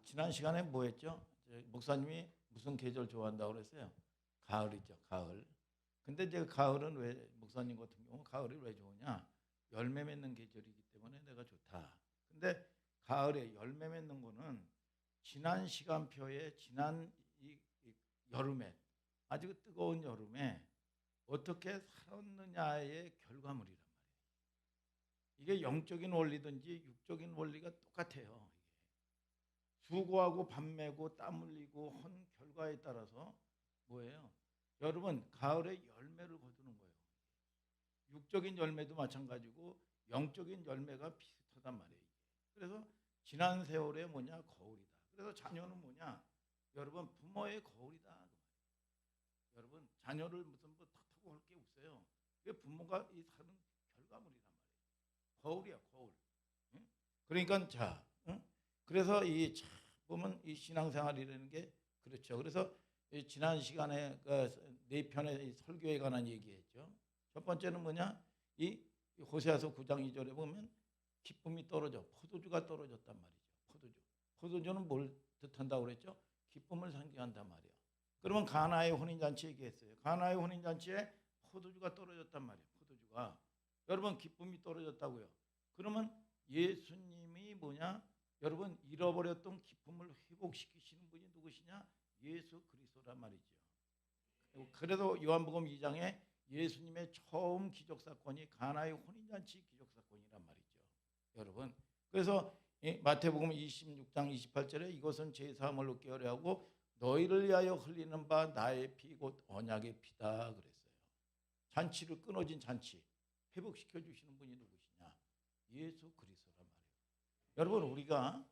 지난 시간에 뭐 했죠? 목사님이 무슨 계절 좋아한다고 그랬어요? 가을이죠, 가을. 근데 이제 가을은 왜 목사님 같은 경우 가을이 왜 좋으냐? 열매 맺는 계절이기 때문에 내가 좋다. 근데 가을에 열매 맺는 거는 지난 시간표에 지난 이 여름에 아주 뜨거운 여름에 어떻게 살았느냐의 결과물이란 말이에요. 이게 영적인 원리든지 육적인 원리가 똑같아요. 수고하고 밥 메고 땀 흘리고 한 결과에 따라서 뭐예요? 여러분 가을에 열매를 거두는 거예요. 육적인 열매도 마찬가지고 영적인 열매가 비슷하단 말이에요. 그래서 지난 세월에 뭐냐 거울이다. 그래서 자녀는 뭐냐 여러분 부모의 거울이다. 여러분 자녀를 무슨 뭐 탓하고 할 게 없어요. 그게 부모가 이 사는 결과물이란 말이에요. 거울이야 거울. 응? 그러니까 자, 응? 그래서 이 보면 이 신앙생활이라는 게 그렇죠. 그래서 지난 시간에 네 편의 설교에 관한 얘기했죠. 첫 번째는 뭐냐? 이 호세아서 9장 2절에 보면 기쁨이 떨어져 포도주가 떨어졌단 말이죠. 포도주. 포도주는 뭘 뜻한다고 그랬죠? 기쁨을 상징한단 말이에요. 그러면 가나의 혼인잔치 얘기했어요. 가나의 혼인잔치에 포도주가 떨어졌단 말이에요. 포도주가. 여러분 기쁨이 떨어졌다고요. 그러면 예수님이 뭐냐? 여러분 잃어버렸던 기쁨을 회복시키시는 분이 누구시냐? 예수 그리스도란 말이죠. 그래도 요한복음 2장에 예수님의 처음 기적사건이 가나의 혼인잔치 기적사건이란 말이죠. 여러분 그래서 마태복음 26장 28절에 이것은 제사함을 얻게 하려 하고 너희를 위하여 흘리는 바 나의 피 곧 언약의 피다 그랬어요. 잔치를 끊어진 잔치 회복시켜 주시는 분이 누구시냐? 예수 그리스도란 말이에요. 여러분 우리가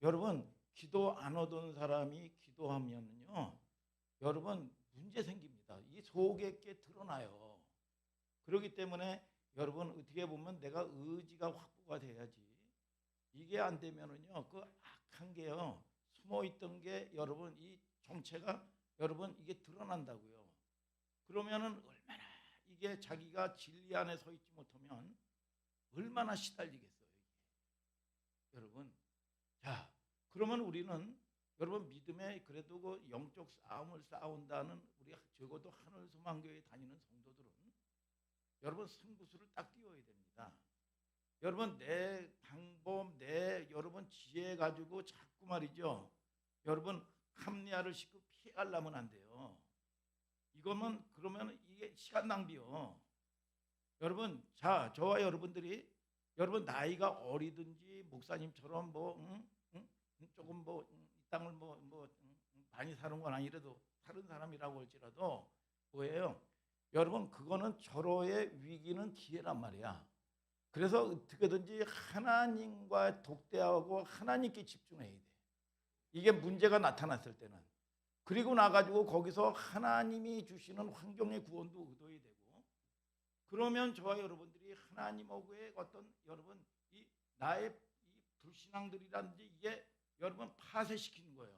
여러분 기도 안 얻은 사람이 기도하면요 여러분 문제 생깁니다. 이 속에 게 드러나요. 그렇기 때문에 여러분 어떻게 보면 내가 의지가 확보가 돼야지 이게 안 되면은요 그 악한 게요 숨어 있던 게 여러분 이 정체가 여러분 이게 드러난다고요. 그러면은 얼마나 이게 자기가 진리 안에 서 있지 못하면 얼마나 시달리겠어요. 여러분 자 그러면 우리는 여러분 믿음에 그래도 그 영적 싸움을 싸운다는 우리 적어도 하늘 소망교회 다니는 성도들은 여러분 승부수를 딱 띄워야 됩니다. 여러분 내 방법 내 여러분 지혜 가지고 자꾸 말이죠. 여러분 합리화를 시키고 피하려면 안 돼요. 이거면 그러면 이게 시간 낭비요. 여러분 자 저와 여러분들이 여러분 나이가 어리든지 목사님처럼 조금 이 땅을 많이 사는 건 아니라도 다른 사람이라고 할지라도 뭐예요? 여러분 그거는 절호의 위기는 기회란 말이야. 그래서 어떻게든지 하나님과 독대하고 하나님께 집중해야 돼. 이게 문제가 나타났을 때는. 그리고 나가지고 거기서 하나님이 주시는 환경의 구원도 얻어야 되고 그러면 저와 여러분들이 하나님하고의 어떤 여러분 이 나의 이 불신앙들이라든지 이게 여러분 파쇄시키는 거예요.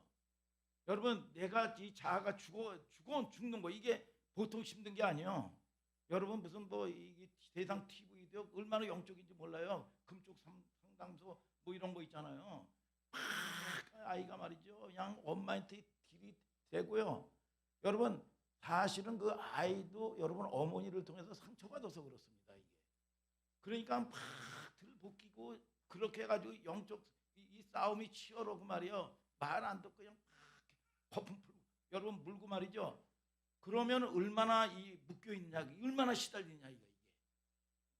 여러분 내가 이 자아가 죽는 거 이게 보통 힘든 게 아니에요. 여러분 무슨 이 세상 TV도 얼마나 영적인지 몰라요. 금쪽 상담소 이런 거 있잖아요. 막 아이가 말이죠. 그냥 엄마한테 딜이 되고요. 여러분 사실은 그 아이도 여러분 어머니를 통해서 상처받아서 그렇습니다. 이게. 그러니까 막 들볶이고 그렇게 해가지고 영적 이 싸움이 치열하고 말이요. 말 안 듣고 그냥 거품 풀고 여러분 물고 말이죠. 그러면 얼마나 이 묶여 있냐, 얼마나 시달리냐 이게.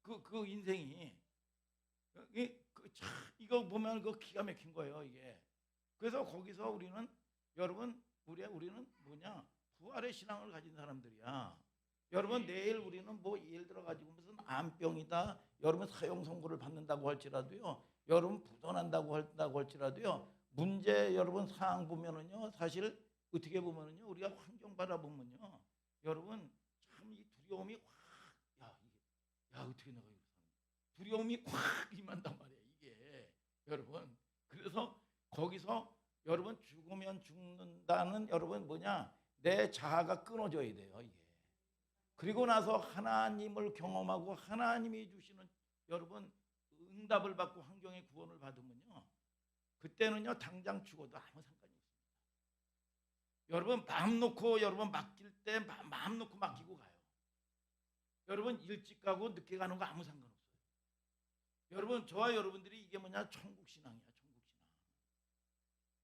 그 인생이 이거 보면 그 기가 막힌 거예요 이게. 그래서 거기서 우리는 여러분 우리는 뭐냐 부활의 신앙을 가진 사람들이야. 여러분 내일 우리는 예를 들어 가지고 무슨 암병이다. 여러분 사형 선고를 받는다고 할지라도요. 여러분 부도난다고 할지라도요. 문제 여러분 상황 보면은요. 사실 어떻게 보면은요. 우리가 환경 바라보면요. 여러분 참 이 두려움이 야 어떻게 내가 이거 두려움이 확 임한단 말이야 이게. 여러분 그래서 거기서 여러분 죽으면 죽는다는 여러분 뭐냐 내 자아가 끊어져야 돼요 이게. 그리고 나서 하나님을 경험하고 하나님이 주시는 여러분 응답을 받고 환경의 구원을 받으면요 그때는요 당장 죽어도 아무 상관이 없습니다. 여러분 마음 놓고 여러분 맡길 때 마음 놓고 맡기고 가요. 여러분 일찍 가고 늦게 가는 거 아무 상관없어요. 여러분 저와 여러분들이 이게 뭐냐 천국 신앙이야. 천국 신앙.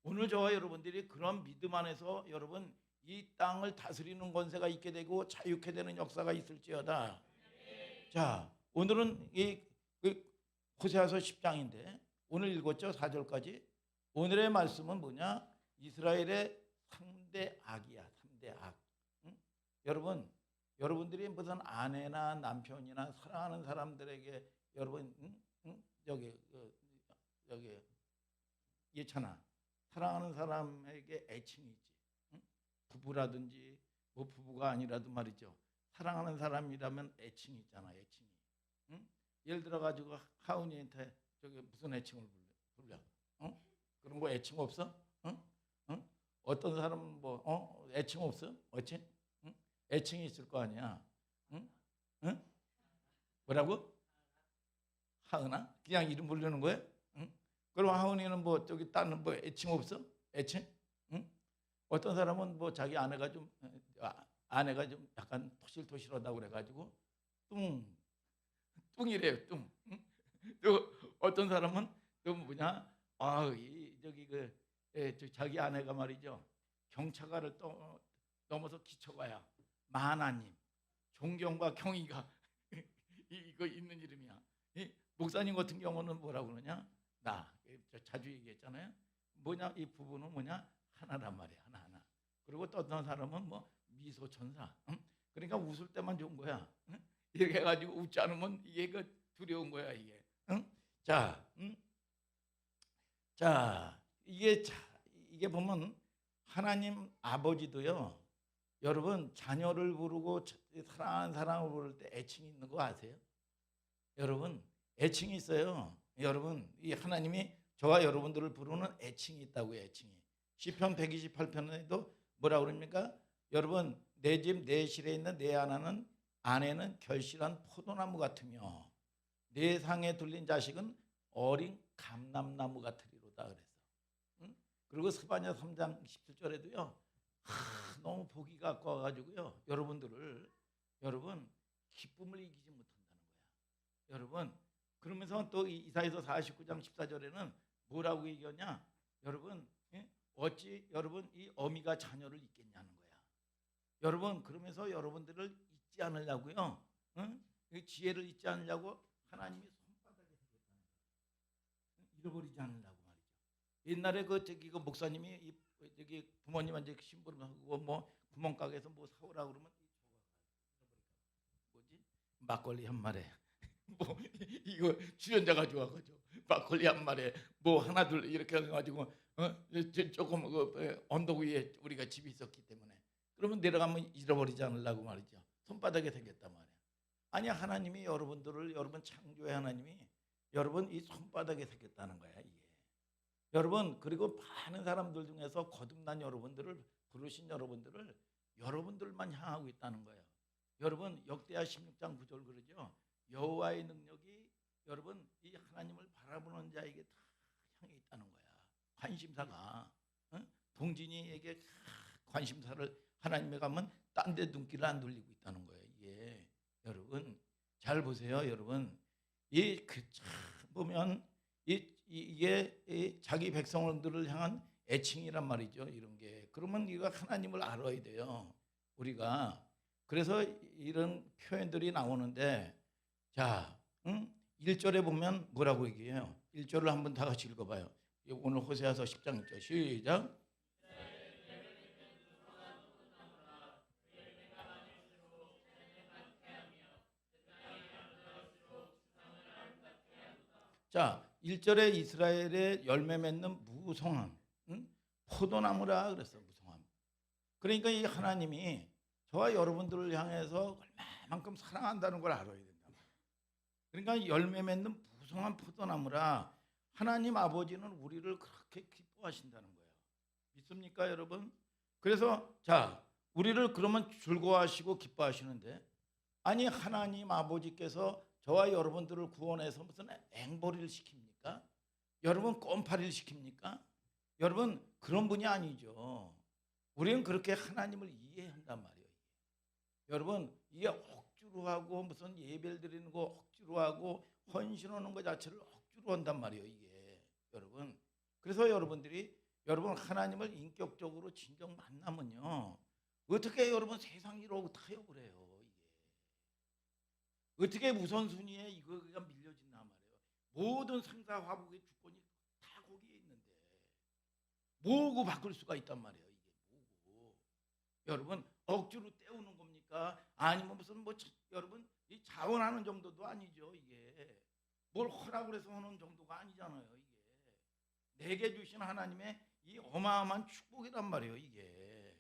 오늘 저와 여러분들이 그런 믿음 안에서 여러분 이 땅을 다스리는 권세가 있게 되고 자유케 되는 역사가 있을지어다. 자, 오늘은 이 호세아서 10장인데 오늘 읽었죠? 4절까지. 오늘의 말씀은 뭐냐? 이스라엘의 3대 악이야. 3대 악. 응? 여러분들이 무슨 아내나 남편이나 사랑하는 사람들에게 여러분 여기 예찬아 사랑하는 사람에게 애칭이 있지. 응? 부부라든지 뭐 부부가 아니라도 말이죠. 사랑하는 사람이라면 애칭이 있잖아. 애칭이. 응? 예를 들어 가지고 하은이한테 저기 무슨 애칭을 불려? 어? 그런 거 애칭 없어? 응? 응? 어떤 사람은 뭐 애칭 없어? 애칭? 응? 애칭이 있을 거 아니야. 응? 응? 뭐라고? 하은아? 그냥 이름 부르는 거야? 응? 그럼 하은이는 뭐 저기 딴 뭐 애칭 없어? 애칭? 응? 어떤 사람은 뭐 자기 아내가 좀 약간 토실토실하다고 그래가지고 뚱이래요. 뚱. 응? 또 어떤 사람은 또 뭐냐? 저기 자기 아내가 말이죠. 경차가를 넘어서 기초가야 만화님, 존경과 경의가 이거 있는 이름이야. 목사님 같은 경우는 뭐라고 그러냐? 자주 얘기했잖아요. 뭐냐? 이 부부는 뭐냐? 하나란 말이야. 하나. 그리고 또 어떤 사람은 뭐 미소천사. 응? 그러니까 웃을 때만 좋은 거야. 응? 이렇게 해가지고 웃지 않으면 이게 두려운 거야 이게. 응? 자, 이게 보면 하나님 아버지도요. 여러분 자녀를 부르고 사랑하는 사람을 부를 때 애칭이 있는 거 아세요? 여러분 애칭이 있어요. 여러분 이 하나님이 저와 여러분들을 부르는 애칭이 있다고요. 애칭이. 시편 128편에도 뭐라 그럽니까? 여러분 내 집 내 실에 있는 내 아내는 결실한 포도나무 같으며 내 상에 둘린 자식은 어린 감람나무 같으리로다 그랬어. 응? 그리고 스바냐 3장 17절에도요. 너무 보기가 아까워가지고요. 여러분 기쁨을 이기지 못한다는 거야. 여러분 그러면서 또 이사야서 49장 14절에는 뭐라고 얘기하냐? 여러분 어찌 여러분 이 어미가 자녀를 잊겠냐는 거야. 여러분 그러면서 여러분들을 잊지 않으려고요. 응? 지혜를 잊지 않으려고 하나님이 손바닥에 새겼다는 거야. 잃어버리지 않으려고 말이죠. 옛날에 그 목사님이 저기 부모님한테 심부름하고 뭐 구멍가게에서 뭐 사오라 그러면 뭐지? 막걸리 한 마리. 뭐 이거 주연자가 좋아가지고 막걸리 한 마리 뭐 하나 둘 이렇게 해가지고 조금 언덕 위에 우리가 집이 있었기 때문에 그러면 내려가면 잃어버리지 않으려고 말이죠. 손바닥에 새겼단 말이야. 아니 하나님이 여러분 창조의 하나님이 여러분 이 손바닥에 새겼다는 거야 이게. 여러분 그리고 많은 사람들 중에서 거듭난 여러분들을 부르신 여러분들만 향하고 있다는 거예요. 여러분 역대하 16장 9절 그러죠. 여호와의 능력이 여러분 이 하나님을 바라보는 자에게 다 향해 있다는 거야. 관심사가 동진이에게 관심사를 하나님에 가면 딴 데 눈길을 안 돌리고 있다는 거예요. 이게 여러분 잘 보세요. 여러분 보면 이게 자기 백성들을 향한 애칭이란 말이죠. 이런 게 그러면 이거 하나님을 알아야 돼요. 우리가 그래서 이런 표현들이 나오는데 자 1절에 보면 뭐라고 얘기해요? 1절을 한번 다 같이 읽어봐요. 오늘 호세아서 10장 1절 시작. 자 1절에 이스라엘의 열매 맺는 무성함 포도나무라 그랬어. 무성함. 그러니까 이 하나님이 저와 여러분들을 향해서 얼마만큼 사랑한다는 걸 알아야 된다. 그러니까 열매 맺는 무성한 포도나무라 하나님 아버지는 우리를 그렇게 기뻐하신다는 거예요. 믿습니까 여러분? 그래서 자 우리를 그러면 즐거워하시고 기뻐하시는데 아니 하나님 아버지께서 저와 여러분들을 구원해서 무슨 앵벌이를 시킵니까? 여러분 껌파리를 시킵니까? 여러분 그런 분이 아니죠. 우리는 그렇게 하나님을 이해한단 말이에요. 여러분 이게 억지로 하고 무슨 예배를 드리는 거 억지로 하고 헌신하는 것 자체를 억지로 한단 말이에요. 이게 여러분. 그래서 여러분들이 여러분 하나님을 인격적으로 진정 만나면요. 어떻게 여러분 세상 일하고 타협을 해요. 이게. 어떻게 우선순위에 이거가 밀려진단 말이에요. 모든 상사화복의 주권이 다 거기에 있는데 뭐고 바꿀 수가 있단 말이에요. 이게 뭐고. 여러분 억지로 때우는 겁니까? 아니면 무슨 뭐 여러분 이 자원하는 정도도 아니죠. 이게 뭘 허락을 해서 하는 정도가 아니잖아요. 이게 내게 주신 하나님의 이 어마어마한 축복이란 말이에요. 이게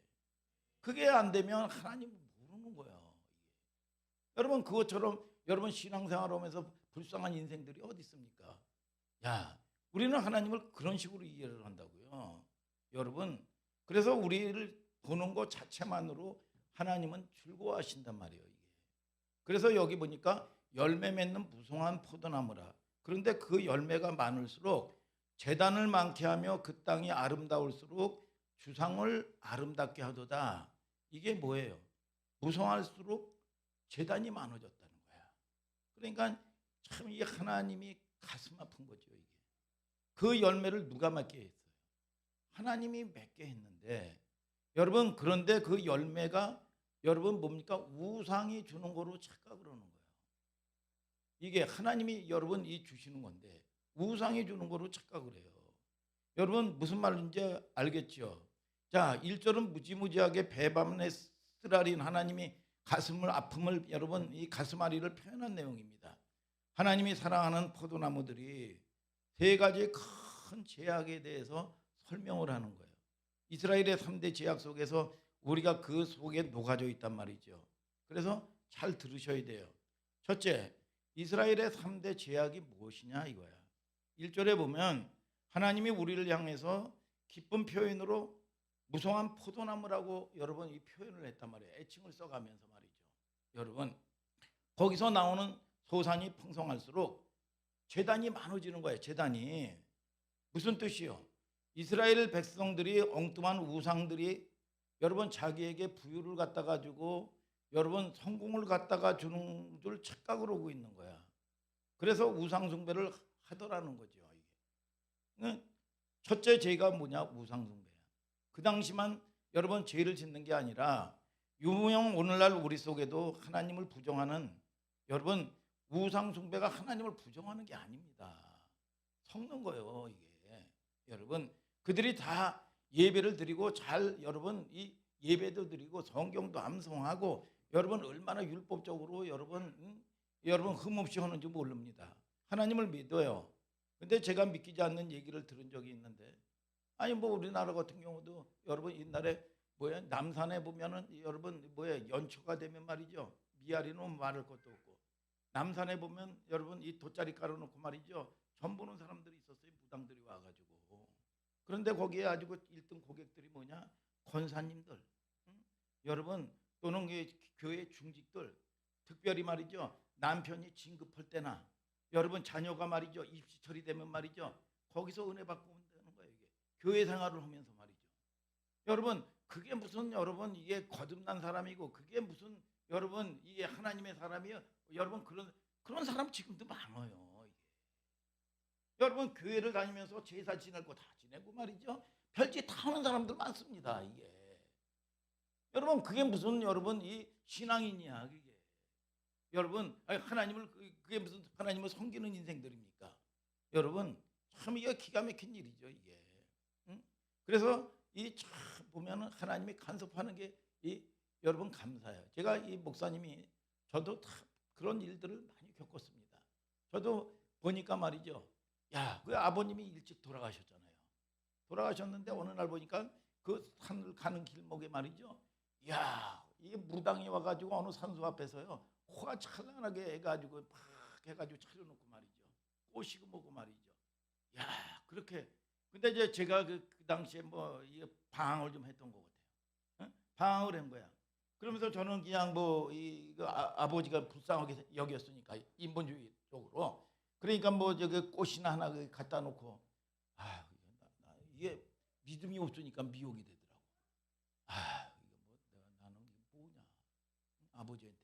그게 안 되면 하나님 모르는 거예요. 여러분 그것처럼 여러분 신앙생활하면서 불쌍한 인생들이 어디 있습니까? 야, 우리는 하나님을 그런 식으로 이해를 한다고요. 여러분 그래서 우리를 보는 것 자체만으로 하나님은 즐거워하신단 말이에요. 이게. 그래서 여기 보니까 열매 맺는 무성한 포도나무라. 그런데 그 열매가 많을수록 재단을 많게 하며 그 땅이 아름다울수록 주상을 아름답게 하도다. 이게 뭐예요? 무성할수록 재단이 많아졌다는 거야. 그러니까 참 이 하나님이 가슴 아픈 거죠. 이게. 그 열매를 누가 맺게 했어요? 하나님이 맺게 했는데 여러분 그런데 그 열매가 여러분 뭡니까? 우상이 주는 거로 착각을 하는 거예요. 이게 하나님이 여러분 이 주시는 건데 우상이 주는 거로 착각을 해요. 여러분 무슨 말인지 알겠죠? 자, 1절은 무지무지하게 배반에 쓰라린 하나님이 가슴을 아픔을 여러분 이 가슴앓이를 표현한 내용입니다. 하나님이 사랑하는 포도나무들이 세 가지 큰 제약에 대해서 설명을 하는 거예요. 이스라엘의 3대 제약 속에서 우리가 그 속에 녹아져 있단 말이죠. 그래서 잘 들으셔야 돼요. 첫째, 이스라엘의 3대 제약이 무엇이냐 이거야. 1절에 보면 하나님이 우리를 향해서 기쁜 표현으로 무성한 포도나무라고 여러분 이 표현을 했단 말이에요. 애칭을 써가면서 말이죠. 여러분 거기서 나오는 소산이 풍성할수록 재단이 많아지는 거예요. 재단이 무슨 뜻이요? 이스라엘 백성들이 엉뚱한 우상들이 여러분 자기에게 부유를 갖다가 주고 여러분 성공을 갖다가 주는 줄 착각을 하고 있는 거야. 그래서 우상 숭배를 하더라는 거죠. 이게. 첫째 죄가 뭐냐? 우상 숭배야. 그 당시만 여러분 죄를 짓는 게 아니라 유명 오늘날 우리 속에도 하나님을 부정하는 여러분 우상 숭배가 하나님을 부정하는 게 아닙니다. 섞는 거예요. 이게. 여러분 그들이 다 예배를 드리고 잘 여러분 이 예배도 드리고 성경도 암송하고 여러분 얼마나 율법적으로 여러분 흠없이 하는지 모릅니다. 하나님을 믿어요. 근데 제가 믿기지 않는 얘기를 들은 적이 있는데 아니 뭐 우리나라 같은 경우도 여러분 옛날에 뭐야 남산에 보면은 여러분 뭐야 연초가 되면 말이죠. 미아리는 말할 것도 없고 남산에 보면 여러분 이 돗자리 깔아놓고 말이죠. 전 보는 사람들이 있었어요. 무당들이 와가지고. 그런데 거기에 아주 1등 고객들이 뭐냐? 권사님들, 여러분 또는 교회 중직들, 특별히 말이죠. 남편이 진급할 때나 여러분 자녀가 말이죠. 입시 처리되면 말이죠. 거기서 은혜 받고 온다는 거예요. 이게 교회 생활을 하면서 말이죠. 여러분 그게 무슨 여러분 이게 거듭난 사람이고 그게 무슨 여러분 이게 하나님의 사람이요. 여러분 그런 사람 지금도 많아요. 여러분 교회를 다니면서 제사 지낼 거 다 지내고 말이죠. 별짓 다 하는 사람들 많습니다. 이게 여러분 그게 무슨 여러분 이 신앙이냐 그게 여러분 하나님을 그게 무슨 하나님을 섬기는 인생들입니까? 여러분 참 이게 기가 막힌 일이죠 이게. 응? 그래서 이 참 보면은 하나님이 간섭하는 게 이 여러분 감사해요. 제가 이 목사님이 저도 다 그런 일들을 많이 겪었습니다. 저도 보니까 말이죠. 야, 그 아버님이 일찍 돌아가셨잖아요. 돌아가셨는데 어느 날 보니까 그 산을 가는 길목에 말이죠. 야, 이게 무당이 와가지고 어느 산수 앞에서요. 호가 찬란하게 해가지고 막 해가지고 차려놓고 말이죠. 꼬시고 뭐고 말이죠. 야, 그렇게. 근데 이제 제가 그 당시에 뭐 이 방황을 좀 했던 것 같아요. 응? 방황을 한 거야. 그러면서 저는 그냥 뭐 이 아버지가 불쌍하게 여겼으니까 인본주의 쪽으로. 그러니까 뭐 저기 꽃이나 하나 갖다 놓고 이게 믿음이 없으니까 미혹이 되더라고. 아, 이거 뭐 나는 이게 뭐냐? 아버지한테.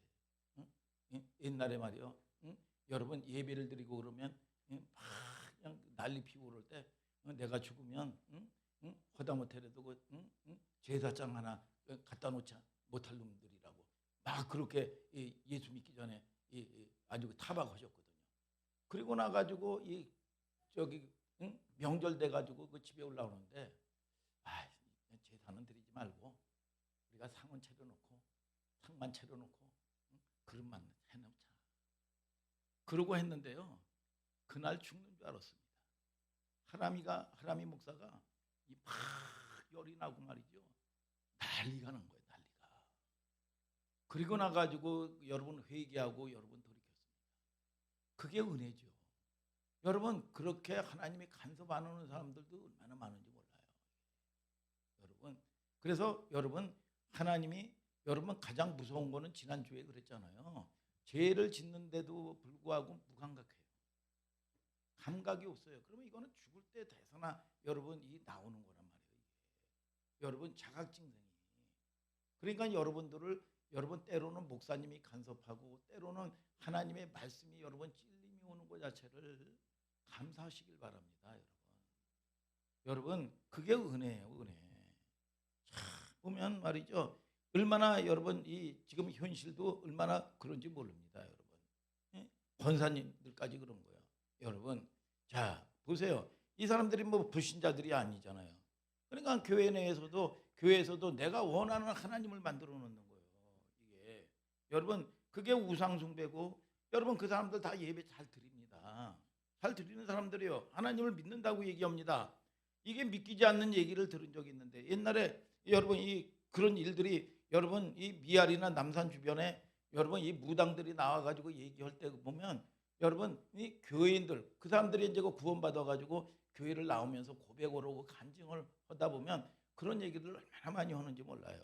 응? 옛날에 말이요. 응? 여러분 예배를 드리고 그러면 막 그냥 난리 피고 그럴 때 내가 죽으면 허다못해라도 제사장 하나 갖다 놓지 못할 놈들이라고 막 그렇게 예수 믿기 전에 아주 타박하셨거든요. 그리고 나가지고 저기 명절 돼가지고 그 집에 올라오는데 제사는 드리지 말고 우리가 상은 차려놓고 상만 차려놓고 그릇만 해놓자. 그러고 했는데요. 그날 죽는 줄 알았습니다. 하라미 목사가 막 열이 나고 말이죠. 난리가 난 거예요. 난리가. 그리고 나가지고 여러분 회개하고 여러분 돌이켰습니다. 그게 은혜죠. 여러분 그렇게 하나님이 간섭 안 하는 사람들도 얼마나 많은지 몰라요. 여러분 그래서 여러분 하나님이 여러분 가장 무서운 거는 지난주에 그랬잖아요. 죄를 짓는데도 불구하고 무감각해요. 감각이 없어요. 그러면 이거는 죽을 때 대서나 여러분 이 나오는 거란 말이에요. 여러분 자각증상이. 그러니까 여러분 때로는 목사님이 간섭하고 때로는 하나님의 말씀이 여러분 찔림이 오는 것 자체를 감사하시길 바랍니다. 여러분 그게 은혜예요. 은혜. 참 보면 말이죠. 얼마나 여러분 이 지금 현실도 얼마나 그런지 모릅니다. 여러분 권사님들까지 그런 거예요. 여러분 자 보세요. 이 사람들이 뭐 불신자들이 아니잖아요. 그러니까 교회에서도 내가 원하는 하나님을 만들어 놓는 거예요. 이게 여러분 그게 우상 숭배고 여러분 그 사람들 다 예배 잘 드립니다. 잘 드리는 사람들이요. 하나님을 믿는다고 얘기합니다. 이게 믿기지 않는 얘기를 들은 적이 있는데 옛날에 여러분 그런 일들이 여러분 이 미아리나 남산 주변에 여러분 이 무당들이 나와가지고 얘기할 때 보면 여러분 이 교인들 그 사람들이 이제 구원받아 가지고 교회를 나오면서 고백을 하고 간증을 하다 보면 그런 얘기를 얼마나 많이 하는지 몰라요.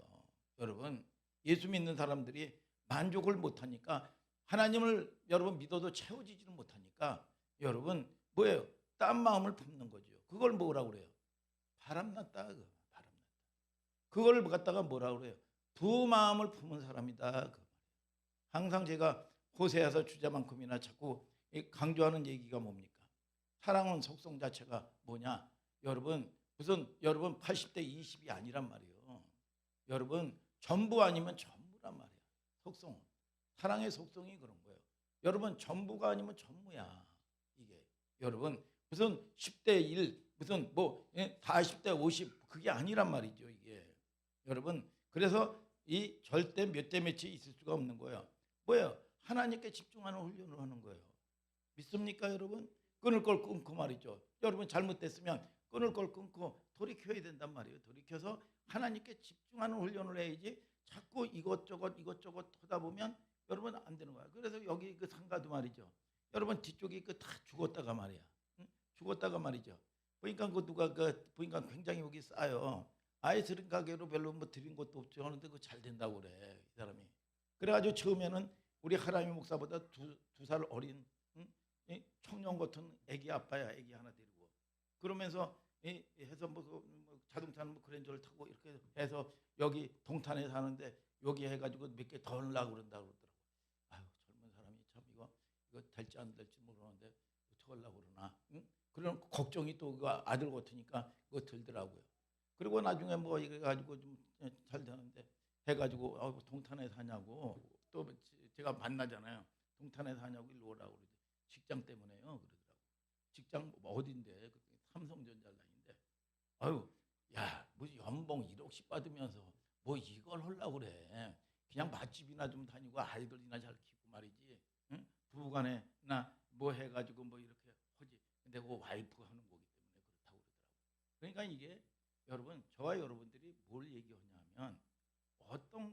여러분 예수 믿는 사람들이 만족을 못하니까 하나님을 여러분 믿어도 채워지지는 못하니까 여러분 뭐예요? 딴 마음을 품는 거죠. 그걸 뭐라고 그래요? 바람났다. 바람났다. 그걸 갖다가 뭐라고 그래요? 두 마음을 품은 사람이다. 항상 제가 호세아서 주자만큼이나 자꾸 강조하는 얘기가 뭡니까? 사랑은 속성 자체가 뭐냐? 여러분 무슨 여러분 80대 20이 아니란 말이에요. 여러분 전부 아니면 전무란 말이야. 속성은 사랑의 속성이 그런 거예요. 여러분 전부가 아니면 전무야. 이게 여러분 무슨 10대 1 무슨 뭐 40대 50 그게 아니란 말이죠. 이게 여러분 그래서 이 절대 몇 대 몇이 있을 수가 없는 거예요. 뭐예요? 하나님께 집중하는 훈련을 하는 거예요. 믿습니까 여러분? 끊을 걸 끊고 말이죠. 여러분 잘못됐으면 끊을 걸 끊고 돌이켜야 된단 말이에요. 돌이켜서 하나님께 집중하는 훈련을 해야지 자꾸 이것저것 하다 보면 여러분 안 되는 거야. 그래서 여기 그 상가도 말이죠. 여러분 뒤쪽이 그 다 죽었다가 말이야. 응? 죽었다가 말이죠. 보니까 그 누가 보니까 굉장히 여기 싸요. 아예 들은 가게로 별로 뭐 드린 것도 없죠. 하는데 그거 잘 된다고 그래 이 사람이. 그래가지고 처음에는 우리 하라미 목사보다 두 살 어린 청년 같은 애기 아빠야. 애기 하나 데리고 그러면서 해서 뭐 자동차는 뭐 그랜저를 타고 이렇게 해서 여기 동탄에 사는데 여기 해가지고 몇 개 더 넣으려고 그런다고 그러더라고. 아유 젊은 사람이 참 이거 될지 안 될지 모르는데 어떻게 하려고 그러나. 응? 그런 걱정이 또 그 아들 같으니까 그거 들더라고요. 그리고 나중에 뭐 이거 가지고 좀 잘 되는데 해가지고 동탄에 사냐고 또 제가 만나잖아요. 동탄에 사냐고 일로 오라고 그러지. 직장 때문에요 그러더라고. 직장 뭐 어딘데? 삼성전자 다니는데 아유 야 무슨 연봉 1억씩 받으면서 뭐 이걸 하려고 그래. 그냥 맛집이나 좀 다니고 아이들이나 잘 키우고 말이지. 응? 부부간에나 뭐 해가지고 뭐 이렇게 하지. 근데 그 와이프가 하는 거기 때문에 그렇다고 그러더라고. 그러니까 이게 여러분 저와 여러분들이 뭘 얘기하냐면 어떤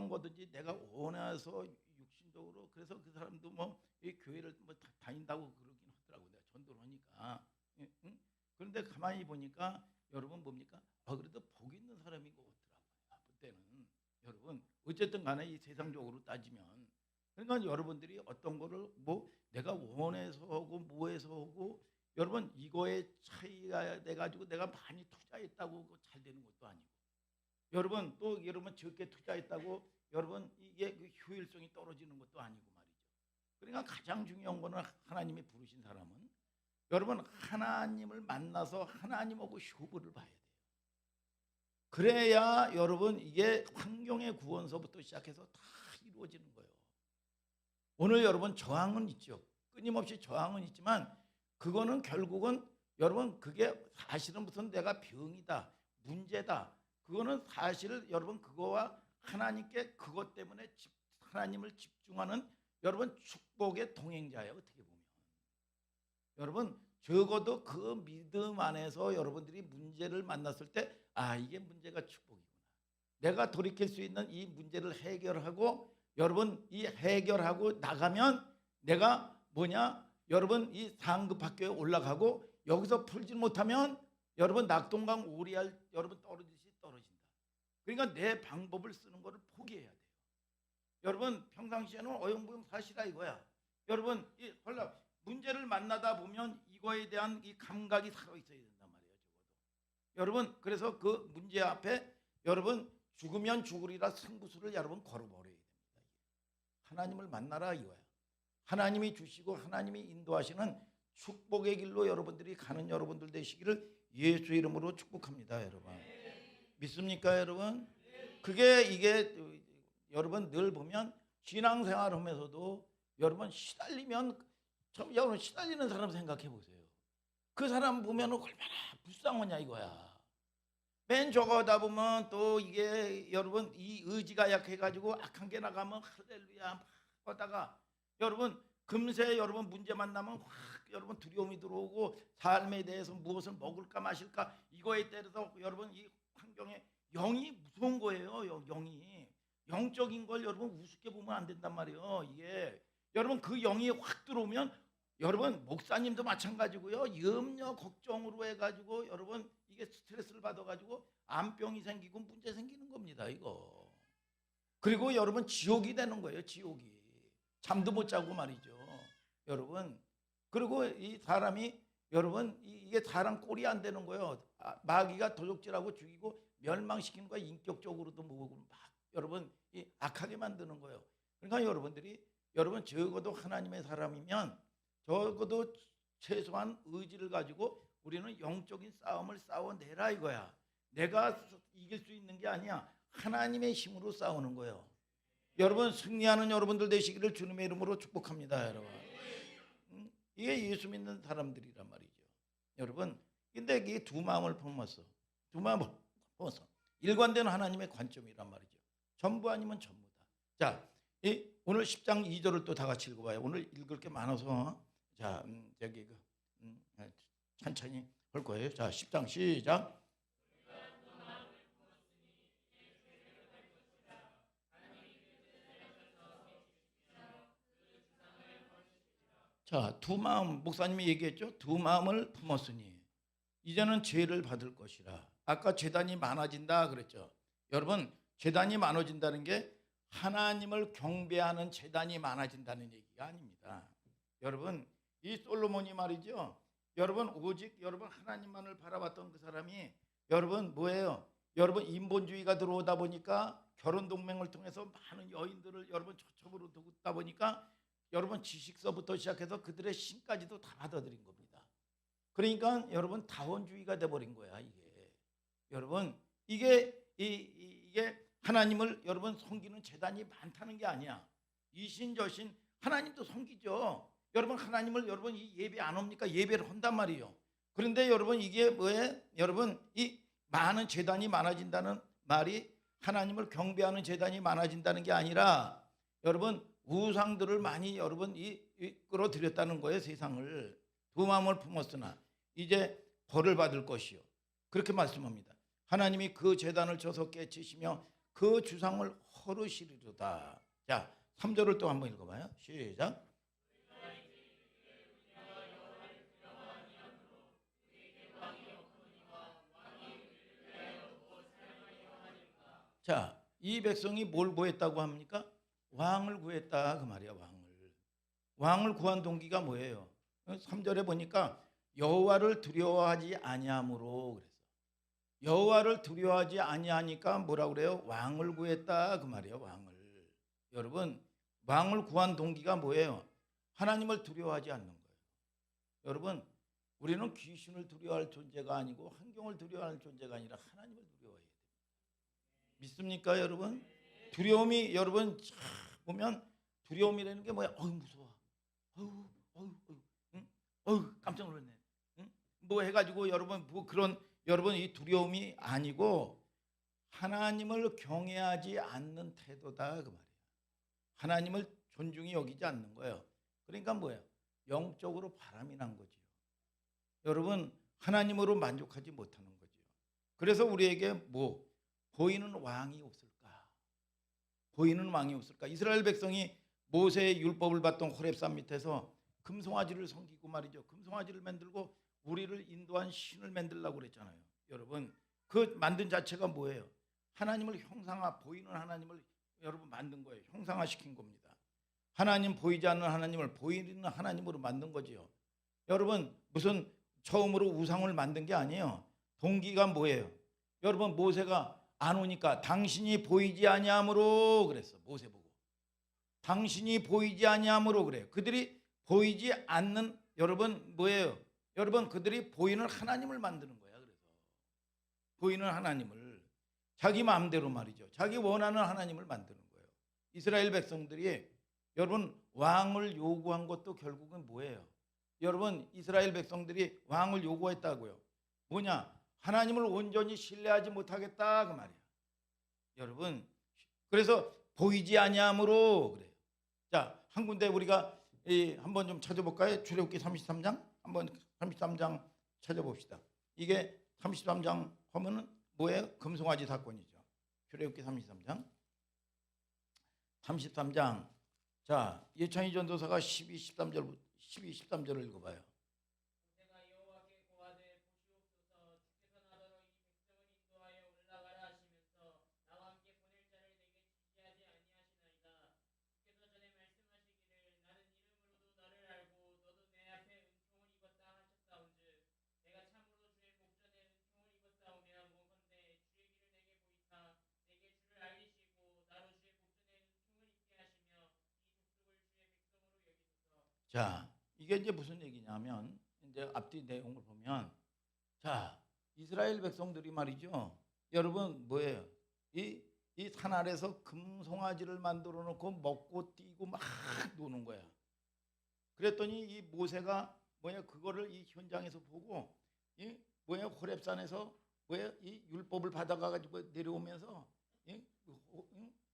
거든지 내가 원해서 육신적으로 그래서 그 사람도 뭐 이 교회를 뭐 다닌다고 그러긴 하더라고. 내가 전도를 하니까. 응? 그런데 가만히 보니까 여러분 뭡니까? 그래도 복 있는 사람인 것 같더라고요. 아플 때는 여러분 어쨌든 간에 이 세상적으로 따지면 그러니까 여러분들이 어떤 거를 뭐 내가 원해서 하고 뭐해서 하고 여러분 이거에 차이가 돼 가지고 내가 많이 투자했다고 잘 되는 것도 아니고, 여러분 또 여러분 적게 투자했다고 여러분 이게 그 효율성이 떨어지는 것도 아니고 말이죠. 그러니까 가장 중요한 거는 하나님이 부르신 사람은 여러분 하나님을 만나서 하나님하고 협업을 봐야 돼요. 그래야 여러분 이게 환경의 구원서부터 시작해서 다 이루어지는 거예요. 오늘 여러분 저항은 있죠. 끊임없이 저항은 있지만 그거는 결국은 여러분 그게 사실은 무슨 내가 병이다, 문제다. 그거는 사실 여러분 그거와 하나님께 그것 때문에 하나님을 집중하는 여러분 축복의 동행자예요. 어떻게 보면 여러분 적어도 그 믿음 안에서 여러분들이 문제를 만났을 때 이게 문제가 축복이구나. 내가 돌이킬 수 있는 이 문제를 해결하고 여러분 이 해결하고 나가면 내가 뭐냐 여러분 이 상급 학교에 올라가고 여기서 풀지 못하면 여러분 낙동강 오리알 여러분 떨어지듯이 떨어진다. 그러니까 내 방법을 쓰는 거를 포기해야 돼요. 여러분 평상시에는 어영부영 사시라 이거야. 여러분 이 헐라 문제를 만나다 보면 이거에 대한 이 감각이 살아 있어야 된단 말이에요. 적어도. 여러분 그래서 그 문제 앞에 여러분 죽으면 죽으리라 승부수를 여러분 걸어버려야 됩니다. 하나님을 만나라 이거야. 하나님이 주시고 하나님이 인도하시는 축복의 길로 여러분들이 가는 여러분들 되시기를 예수 이름으로 축복합니다. 여러분 믿습니까 여러분? 그게 이게 여러분 늘 보면 신앙생활 하면서도 여러분 시달리면 여러분 시달리는 사람 생각해 보세요. 그 사람 보면 얼마나 불쌍하냐 이거야. 맨 저거다 보면 또 이게 여러분 이 의지가 약해가지고 악한 게 나가면 할렐루야 막 하다가 여러분 금세 여러분 문제 만나면 확 여러분 두려움이 들어오고 삶에 대해서 무엇을 먹을까 마실까 이거에 따라서 여러분 이 환경에 영이 무서운 거예요. 영이 영적인 걸 여러분 우습게 보면 안 된단 말이에요. 이게 여러분 그 영이 확 들어오면 여러분 목사님도 마찬가지고요. 염려 걱정으로 해가지고 여러분 이게 스트레스를 받아가지고 암병이 생기고 문제 생기는 겁니다. 이거 그리고 여러분 지옥이 되는 거예요. 지옥이 잠도 못 자고 말이죠. 여러분 그리고 이 사람이 여러분 이게 사람 꼴이 안 되는 거예요. 마귀가 도적질하고 죽이고 멸망시키는 거야. 인격적으로도 뭐고 막 여러분 이 악하게 만드는 거예요. 그러니까 여러분들이 여러분 적어도 하나님의 사람이면 적어도 최소한 의지를 가지고 우리는 영적인 싸움을 싸워내라 이거야. 내가 이길 수 있는 게 아니야. 하나님의 힘으로 싸우는 거예요. 여러분 승리하는 여러분들 되시기를 주님의 이름으로 축복합니다. 여러분 이게 예수 믿는 사람들이란 말이죠. 여러분 근데 이게 두 마음을 품었어. 두 마음을 품어서 일관된 하나님의 관점이란 말이죠. 전부 아니면 전부다. 자, 오늘 10장 2절을 또 다 같이 읽어봐요. 오늘 읽을 게 많아서 자 저기 천천히 할 거예요. 자 10장 시작. 자, 두 마음 목사님이 얘기했죠. 두 마음을 품었으니 이제는 죄를 받을 것이라. 아까 재단이 많아진다 그랬죠. 여러분 재단이 많아진다는 게 하나님을 경배하는 재단이 많아진다는 얘기가 아닙니다. 여러분 이 솔로몬이 말이죠. 여러분 오직 여러분 하나님만을 바라봤던 그 사람이 여러분 뭐예요? 여러분 인본주의가 들어오다 보니까 결혼 동맹을 통해서 많은 여인들을 여러분 초점으로 두다 보니까 여러분 지식서부터 시작해서 그들의 신까지도 다 받아들인 겁니다. 그러니까 여러분 다원주의가 돼버린 거야 이게. 여러분 이게 하나님을 여러분 섬기는 재단이 많다는 게 아니야. 이신저신 하나님도 섬기죠. 여러분 하나님을 여러분 이 예배 안 옵니까? 예배를 한단 말이에요. 그런데 여러분 이게 뭐예요? 여러분 이 많은 재단이 많아진다는 말이 하나님을 경배하는 재단이 많아진다는 게 아니라 여러분 우상들을 많이 여러분 끌어들였다는 거예요. 세상을. 두 마음을 품었으나 이제 벌을 받을 것이요. 그렇게 말씀합니다. 하나님이 그 재단을 쳐서 깨치시며 그 주상을 헐으시리로다. 자 3절을 또 한번 읽어봐요. 시작. 자, 이 백성이 뭘 구했다고 합니까? 왕을 구했다 그 말이야. 왕을 구한 동기가 뭐예요? 3절에 보니까 여호와를 두려워하지 아니함으로 그랬어. 여호와를 두려워하지 아니하니까 뭐라 그래요? 왕을 구했다 그 말이에요. 왕을. 여러분, 왕을 구한 동기가 뭐예요? 하나님을 두려워하지 않는 거예요. 여러분, 우리는 귀신을 두려워할 존재가 아니고 환경을 두려워할 존재가 아니라 하나님을 두려워해야 돼요. 믿습니까, 여러분? 두려움이 여러분 보면 두려움이라는 게 뭐야? 무서워. 깜짝 놀랐네. 뭐 해가지고 여러분 뭐 그런 여러분 이 두려움이 아니고 하나님을 경외하지 않는 태도다 그 말이에요. 하나님을 존중히 여기지 않는 거예요. 그러니까 뭐예요? 영적으로 바람이 난 거지요. 여러분 하나님으로 만족하지 못하는 거지요. 그래서 우리에게 뭐 보이는 왕이 없을까? 보이는 왕이 없을까? 이스라엘 백성이 모세의 율법을 받던 호렙산 밑에서 금송아지를 섬기고 말이죠. 금송아지를 만들고 우리를 인도한 신을 만들려고 그랬잖아요. 여러분 그 만든 자체가 뭐예요? 하나님을 형상화, 보이는 하나님을 여러분 만든 거예요. 형상화시킨 겁니다. 하나님 보이지 않는 하나님을 보이는 하나님으로 만든 거지요. 여러분 무슨 처음으로 우상을 만든 게 아니에요. 동기가 뭐예요? 여러분 모세가 안 오니까 당신이 보이지 아니함으로 그랬어. 모세 보고 당신이 보이지 아니함으로 그래요. 그들이 보이지 않는 여러분 뭐예요? 여러분 그들이 보이는 하나님을 만드는 거야. 그래서 보이는 하나님을 자기 마음대로 말이죠. 자기 원하는 하나님을 만드는 거예요. 이스라엘 백성들이 여러분 왕을 요구한 것도 결국은 뭐예요? 여러분 이스라엘 백성들이 왕을 요구했다고요. 뭐냐? 하나님을 온전히 신뢰하지 못하겠다 그 말이야. 여러분 그래서 보이지 아니함으로 그래요. 자, 한 군데 우리가 한번 좀 찾아볼까요? 출애굽기 33장 한번 33장 찾아봅시다. 이게 33장 하면은 뭐예요? 금송아지 사건이죠. 출애굽기 33장. 자, 예찬이 전도사가 12, 13절을 읽어봐요. 자, 이게 이제 무슨 얘기냐면 이제 앞뒤 내용을 보면 자, 이스라엘 백성들이 말이죠. 여러분 뭐예요? 이 산 아래서 금송아지를 만들어 놓고 먹고 뛰고 막 노는 거야. 그랬더니 이 모세가 뭐야 그거를 이 현장에서 보고 이 뭐야 호렙산에서 뭐야 이 율법을 받아가 가지고 내려오면서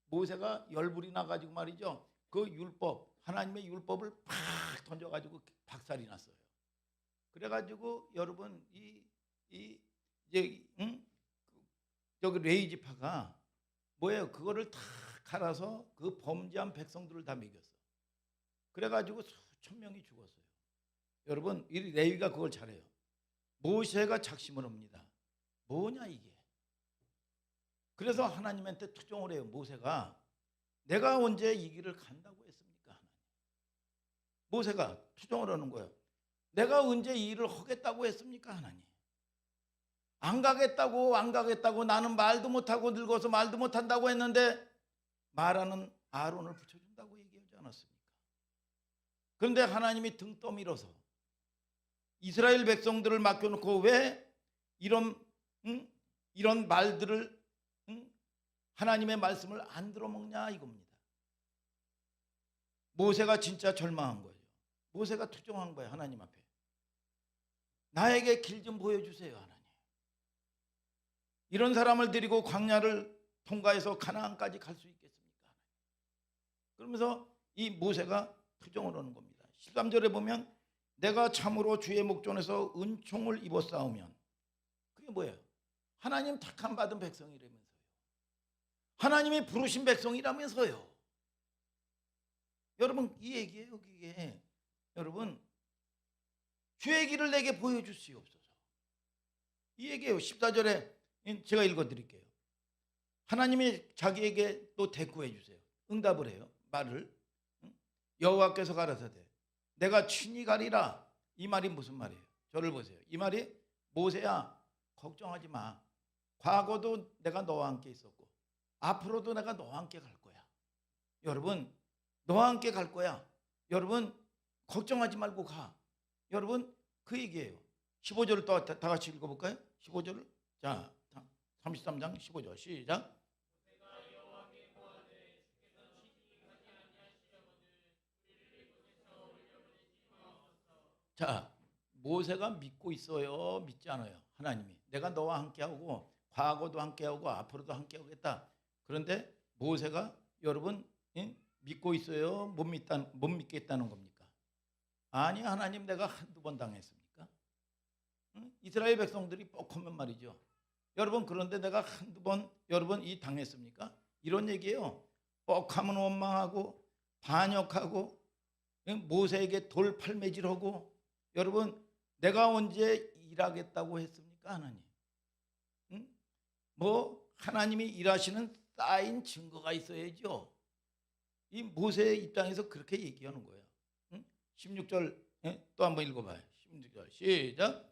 모세가 열불이 나 가지고 말이죠. 그 율법 하나님의 율법을 팍 던져 가지고 박살이 났어요. 그래 가지고 여러분 저기 레위 지파가 뭐예요? 그거를 다 갈아서 그 범죄한 백성들을 다 먹였어. 그래 가지고 수천 명이 죽었어요. 여러분 이 레위가 그걸 잘해요. 모세가 작심을 합니다. 뭐냐 이게? 그래서 하나님한테 투정을 해요. 모세가 내가 언제 이 길을 간다고 했습니까? 하나님. 모세가 투정을 하는 거예요. 내가 언제 이 일을 하겠다고 했습니까? 하나님. 안 가겠다고 나는 말도 못하고 늙어서 말도 못한다고 했는데 말하는 아론을 붙여준다고 얘기하지 않았습니까? 그런데 하나님이 등 떠밀어서 이스라엘 백성들을 맡겨놓고 왜 이런 말들을 하나님의 말씀을 안 들어먹냐 이겁니다. 모세가 진짜 절망한 거예요. 모세가 투정한 거예요. 하나님 앞에. 나에게 길 좀 보여주세요. 하나님. 이런 사람을 데리고 광야를 통과해서 가나안까지 갈 수 있겠습니까? 그러면서 이 모세가 투정을 하는 겁니다. 13절에 보면 내가 참으로 주의 목전에서 은총을 입었사오면 그게 뭐예요? 하나님 택함 받은 백성이라면서요. 하나님이 부르신 백성이라면서요. 여러분 이 얘기예요. 이게 여러분 주의 길을 내게 보여주시옵소서. 이 얘기예요. 14절에 제가 읽어드릴게요. 하나님이 자기에게 또 대꾸해 주세요. 응답을 해요. 말을 여호와께서 가라사대 내가 친히 가리라. 이 말이 무슨 말이에요? 저를 보세요. 이 말이 모세야 걱정하지 마. 과거도 내가 너와 함께 있었고 앞으로도 내가 너와 함께 갈 거야. 여러분 너와 함께 갈 거야. 여러분 걱정하지 말고 가. 여러분 그 얘기예요. 15절을 또 다 같이 읽어볼까요? 15절을 자 33장 15절 시작. 자, 모세가 믿고 있어요? 믿지 않아요? 하나님이 내가 너와 함께하고 과거도 함께하고 앞으로도 함께하겠다. 그런데 모세가 여러분 믿고 있어요? 못 믿겠다는 겁니까? 아니 하나님 내가 한두 번 당했습니까? 이스라엘 백성들이 뻑하면 말이죠. 여러분 그런데 내가 한두 번 여러분 이 당했습니까? 이런 얘기예요. 뻑하면 원망하고 반역하고 모세에게 돌팔매질하고 여러분 내가 언제 일하겠다고 했습니까 하나님? 뭐 하나님이 일하시는 쌓인 증거가 있어야죠. 이 모세의 입장에서 그렇게 얘기하는 거예요. 16절 또 한번 읽어봐요. 16절 시작.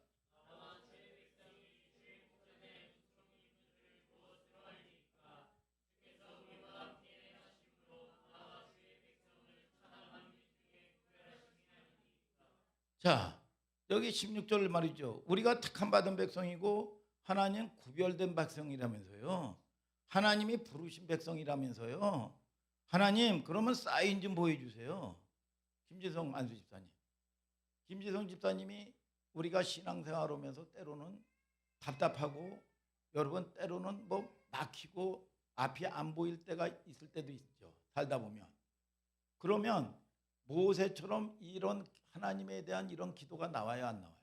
자, 여기 16절 말이죠. 우리가 택함 받은 백성이고 하나님 구별된 백성이라면서요. 하나님이 부르신 백성이라면서요. 하나님 그러면 사인 좀 보여주세요. 김지성 안수 집사님. 김지성 집사님이 우리가 신앙생활 하면서 때로는 답답하고 여러분 때로는 뭐 막히고 앞이 안 보일 때가 있을 때도 있죠. 살다 보면. 그러면 모세처럼 이런 하나님에 대한 이런 기도가 나와요, 안 나와요?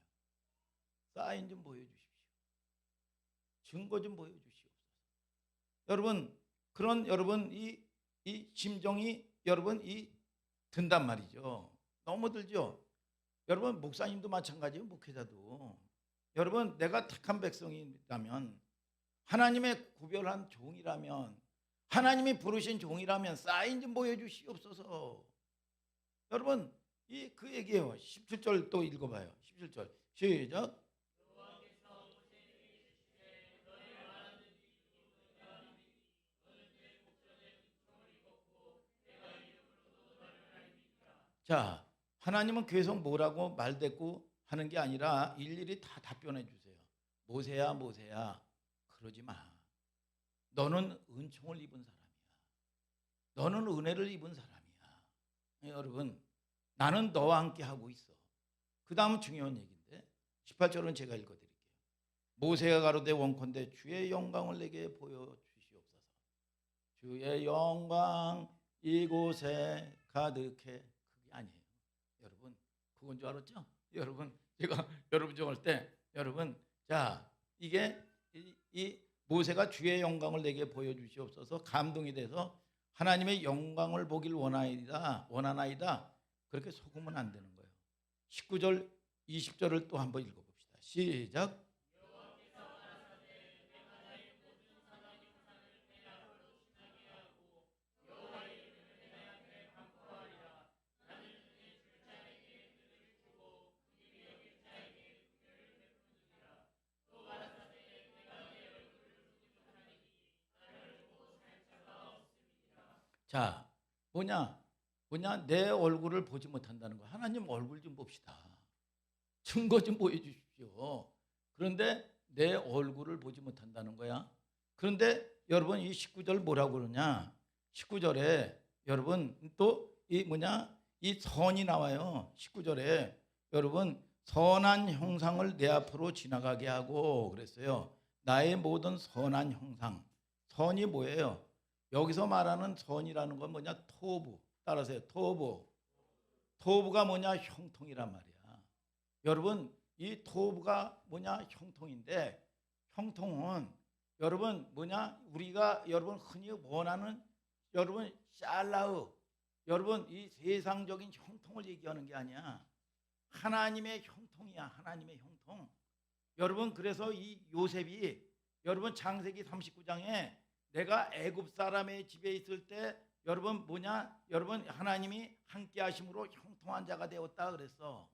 사인 좀 보여주십시오. 증거 좀 보여주시오. 여러분 그런 여러분 이 심정이 여러분 이 든단 말이죠. 너무 들죠. 여러분 목사님도 마찬가지예요. 목회자도 여러분 내가 택한 백성이라면 하나님의 구별한 종이라면 하나님이 부르신 종이라면 사인 좀 보여주시옵소서. 여러분 그 얘기예요. 17절 또 읽어봐요. 17절 시작. 자, 하나님은 계속 뭐라고 말대꾸 하는 게 아니라 일일이 다 답변해 주세요. 모세야 모세야 그러지 마. 너는 은총을 입은 사람이야. 너는 은혜를 입은 사람이야. 여러분 나는 너와 함께 하고 있어. 그 다음은 중요한 얘기인데 18절은 제가 읽어드릴게요. 모세가 가로되 원컨대 주의 영광을 내게 보여주시옵소서. 주의 영광 이곳에 가득해. 그게 아니에요. 여러분 그건 줄 알았죠? 여러분 제가 여러분 정할 때 여러분 자 이게 이 모세가 주의 영광을 내게 보여주시옵소서 감동이 돼서 하나님의 영광을 보길 원하나이다. 그렇게 속으면 안 되는 거예요. 19절 20절을 또 한번 읽어봅시다. 시작. 자 뭐냐 내 얼굴을 보지 못한다는 거. 하나님 얼굴 좀 봅시다. 증거 좀 보여주십시오. 그런데 내 얼굴을 보지 못한다는 거야. 그런데 여러분 이 19절 뭐라고 그러냐? 19절에 여러분 또 이 선이 나와요. 19절에 여러분 선한 형상을 내 앞으로 지나가게 하고 그랬어요. 나의 모든 선한 형상. 선이 뭐예요? 여기서 말하는 선이라는 건 뭐냐? 토부. 따라서요. 토부가 뭐냐? 형통이란 말이야. 여러분 이 토부가 뭐냐? 형통인데 형통은 여러분 뭐냐? 우리가 여러분 흔히 원하는 여러분 샬라우 여러분 이 세상적인 형통을 얘기하는 게 아니야. 하나님의 형통이야. 하나님의 형통. 여러분 그래서 이 요셉이 여러분 창세기 39장에 내가 애굽 사람의 집에 있을 때 여러분 뭐냐? 여러분 하나님이 함께 하심으로 형통한 자가 되었다 그랬어.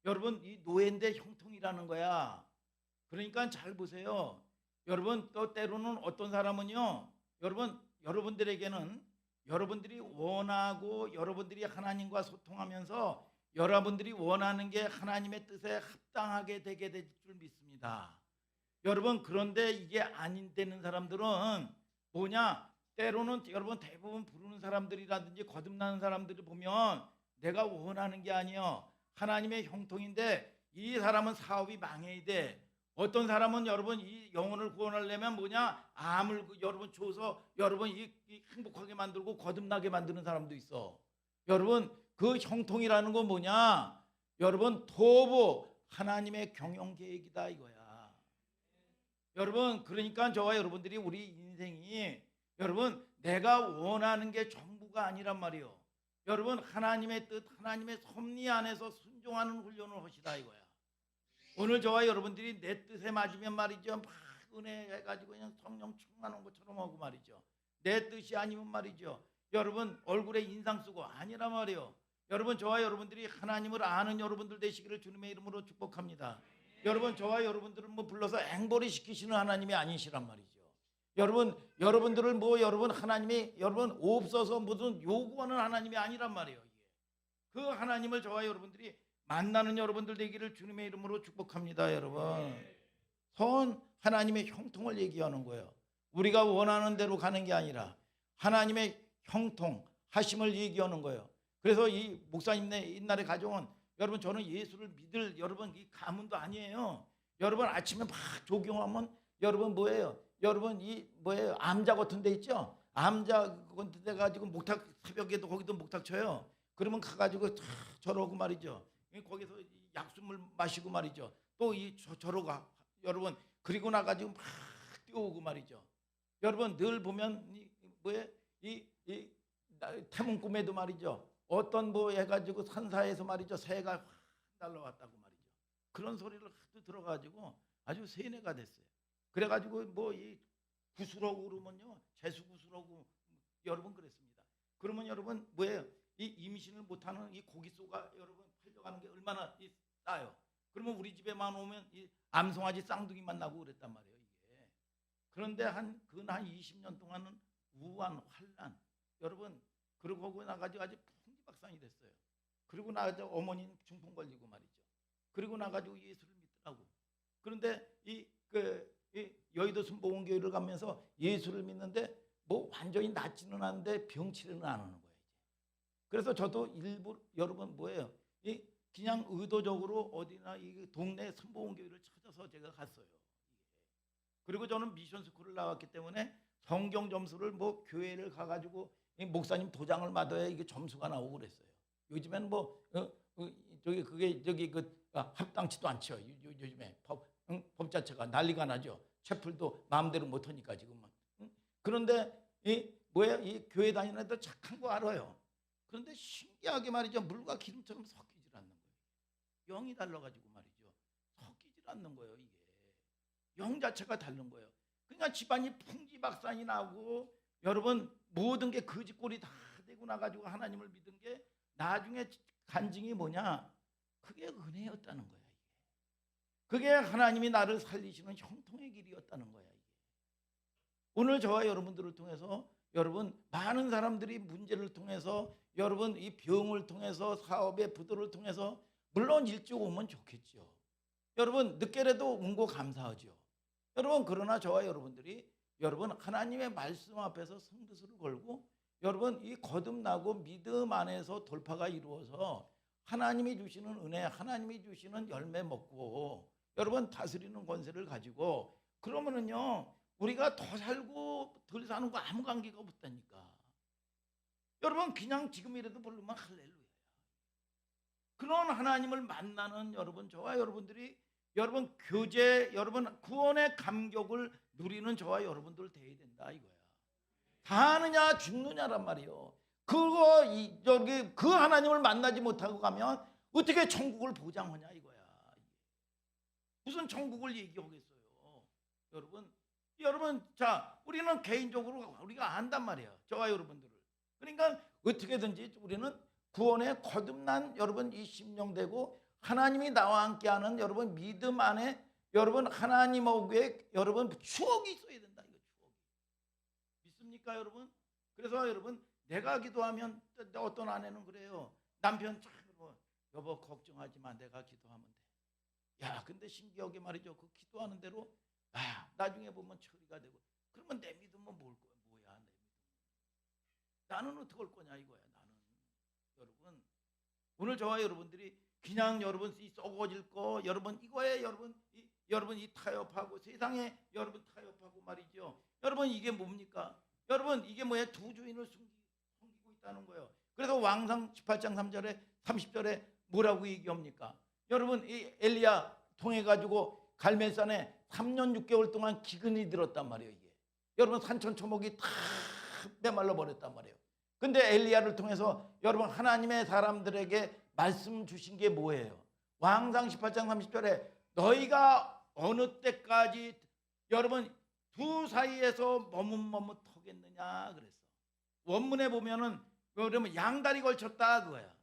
여러분 이 노예인데 형통이라는 거야. 그러니까 잘 보세요. 여러분 또 때로는 어떤 사람은요. 여러분들에게는 여러분들이 원하고 여러분들이 하나님과 소통하면서 여러분들이 원하는 게 하나님의 뜻에 합당하게 되게 될 줄 믿습니다. 여러분 그런데 이게 아닌 되는 사람들은 뭐냐? 때로는 여러분 대부분 부르는 사람들이라든지 거듭나는 사람들을 보면 내가 원하는 게 아니요. 하나님의 형통인데 이 사람은 사업이 망해야 돼. 어떤 사람은 여러분 이 영혼을 구원하려면 뭐냐? 암을 여러분 줘서 여러분 이 행복하게 만들고 거듭나게 만드는 사람도 있어. 여러분 그 형통이라는 건 뭐냐? 여러분 도보 하나님의 경영 계획이다 이거야. 여러분 그러니까 저와 여러분들이 우리 인생이 여러분 내가 원하는 게 전부가 아니란 말이요. 여러분 하나님의 뜻 하나님의 섭리 안에서 순종하는 훈련을 하시다 이거야. 오늘 저와 여러분들이 내 뜻에 맞으면 말이죠 막 은혜 해가지고 그냥 성령 충만한 것처럼 하고 말이죠. 내 뜻이 아니면 말이죠 여러분 얼굴에 인상 쓰고 아니란 말이요. 여러분 저와 여러분들이 하나님을 아는 여러분들 되시기를 주님의 이름으로 축복합니다. 여러분 저와 여러분들을 뭐 불러서 앵벌이 시키시는 하나님이 아니시란 말이죠. 여러분들을 뭐 여러분 하나님이 여러분 없어서 무슨 요구하는 하나님이 아니란 말이에요. 이게. 그 하나님을 저와 여러분들이 만나는 여러분들 되기를 주님의 이름으로 축복합니다. 여러분 선 하나님의 형통을 얘기하는 거예요. 우리가 원하는 대로 가는 게 아니라 하나님의 형통 하심을 얘기하는 거예요. 그래서 이 목사님네 옛날에 가져온 여러분 저는 예수를 믿을 여러분 이 가문도 아니에요. 여러분 아침에 막 조경하면 여러분 뭐예요? 여러분 이 뭐예요? 암자 같은 데 있죠? 암자 같은 데 가지고 목탁 새벽에도 거기도 목탁 쳐요. 그러면 가가지고 저러고 말이죠. 거기서 약수물 마시고 말이죠. 또 이 저러 가 여러분 그리고 나가지고 막 뛰어오고 말이죠. 여러분 늘 보면 이 뭐예요? 이 태문 꿈에도 말이죠. 어떤 뭐 해가지고 산사에서 말이죠 새가 확 날라왔다고 말이죠. 그런 소리를 하도 들어가지고 아주 세뇌가 됐어요. 그래가지고 뭐 이 구슬하고 그러면요 재수구슬하고 여러분 그랬습니다. 그러면 여러분 뭐예요? 이 임신을 못하는 이 고기 쏘가 여러분 팔려가는 게 얼마나 싸요. 그러면 우리 집에만 오면 이 암송아지 쌍둥이만 나고 그랬단 말이에요. 이게. 그런데 한 20년 동안은 우한 환란 여러분 그러고 나가지고 아주 풍지박산이 됐어요. 그리고 나가지고 어머니는 중풍 걸리고 말이죠. 그리고 나가지고 예수를 믿더라고. 그런데 이 여의도 순복음교회를 가면서 예수를 믿는데 뭐 완전히 낫지는 않는데 병치료는 안 하는 거예요. 그래서 저도 일부 여러분 뭐예요? 그냥 의도적으로 어디나 이 동네 순복음교회를 찾아서 제가 갔어요. 그리고 저는 미션 스쿨을 나왔기 때문에 성경 점수를 뭐 교회를 가가지고 목사님 도장을 받아야 이게 점수가 나오고 그랬어요. 요즘엔 뭐 저기 합당치도 않죠. 요즘에 법 자체가 난리가 나죠. 채플도 마음대로 못하니까 지금은. 그런데 이 교회 다니는 애들 착한 거 알아요. 그런데 신기하게 말이죠. 물과 기름처럼 섞이질 않는 거예요. 영이 달라가지고 말이죠. 섞이질 않는 거예요. 이게 영 자체가 다른 거예요. 그러니까 집안이 풍지박산이 나고 여러분 모든 게 거짓골이 다 되고 나가지고 하나님을 믿은 게 나중에 간증이 뭐냐? 그게 은혜였다는 거야. 그게 하나님이 나를 살리시는 형통의 길이었다는 거야. 이게. 오늘 저와 여러분들을 통해서 여러분 많은 사람들이 문제를 통해서 여러분 이 병을 통해서 사업의 부도를 통해서 물론 일찍 오면 좋겠죠. 여러분 늦게라도 온 거 감사하죠. 여러분 그러나 저와 여러분들이 여러분 하나님의 말씀 앞에서 성뜻을 걸고 여러분 이 거듭나고 믿음 안에서 돌파가 이루어서 하나님이 주시는 은혜 하나님이 주시는 열매 먹고 여러분 다스리는 권세를 가지고 그러면은요 우리가 더 살고 덜 사는 거 아무 관계가 없다니까. 여러분 그냥 지금이라도 부르면 할렐루야. 그런 하나님을 만나는 여러분 저와 여러분들이 여러분 교제 여러분 구원의 감격을 누리는 저와 여러분들 돼야 된다 이거야. 사느냐 죽느냐란 말이요. 저기 그 하나님을 만나지 못하고 가면 어떻게 천국을 보장하냐 이거야. 무슨 천국을 얘기하겠어요. 여러분 자 우리는 개인적으로 우리가 안단 말이야. 저와 여러분들을. 그러니까 어떻게든지 우리는 구원에 거듭난 여러분 이 심령되고 하나님이 나와 함께하는 여러분 믿음 안에 여러분 하나님하고의 여러분 추억이 있어야 된다. 이거 추억. 믿습니까, 여러분? 그래서 여러분 내가 기도하면 어떤 아내는 그래요. 남편 참 여보 걱정하지 마. 내가 기도하면 돼. 야, 근데 신기하게 말이죠. 그 기도하는 대로 나중에 보면 처리가 되고. 그러면 내 믿음은 뭐야? 내 믿음. 나는 어떻게 할 거냐 이거야. 나는 여러분 오늘 저와 여러분들이 그냥 여러분 이 썩어질 거 여러분 이거에 여러분 이 타협하고 세상에 여러분 타협하고 말이죠. 여러분 이게 뭡니까? 여러분 이게 뭐야? 두 주인을 섬기고 있다는 거예요. 그래서 왕상 18장 3절에 30절에 뭐라고 얘기합니까? 여러분 이 엘리야 통해 가지고 갈멜산에 3년 6개월 동안 기근이 들었단 말이에요. 이게 여러분 산천초목이 다 메말라 버렸단 말이에요. 근데 엘리야를 통해서 여러분 하나님의 사람들에게 말씀 주신 게 뭐예요? 왕상 18장 30절에 너희가 어느 때까지 여러분 두 사이에서 머뭇머뭇하겠느냐 그랬어. 원문에 보면은 여러분 양다리 걸쳤다 그거야.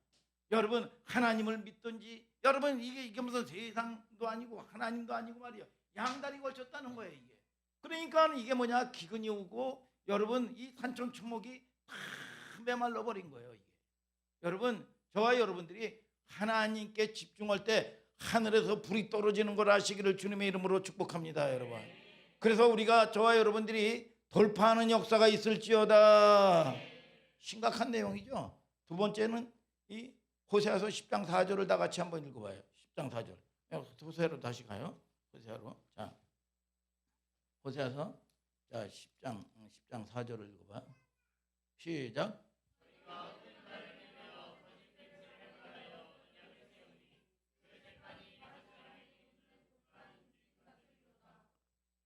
여러분 하나님을 믿든지 여러분 이게 무슨 세상도 아니고 하나님도 아니고 말이야. 양다리 걸쳤다는 거예요 이게. 그러니까 이게 뭐냐 기근이 오고 여러분 이 산천초목이 다 메말라 버린 거예요 이게. 여러분 저와 여러분들이 하나님께 집중할 때 하늘에서 불이 떨어지는 걸 아시기를 주님의 이름으로 축복합니다 여러분. 그래서 우리가 저와 여러분들이 돌파하는 역사가 있을지어다. 심각한 내용이죠. 두 번째는 이 호세아서 10장 4절을 다 같이 한번 읽어봐요. 10장 4절. 호세아로 다시 가요. 호세아로. 자, 호세아서 10장 4절을 읽어봐. 시작.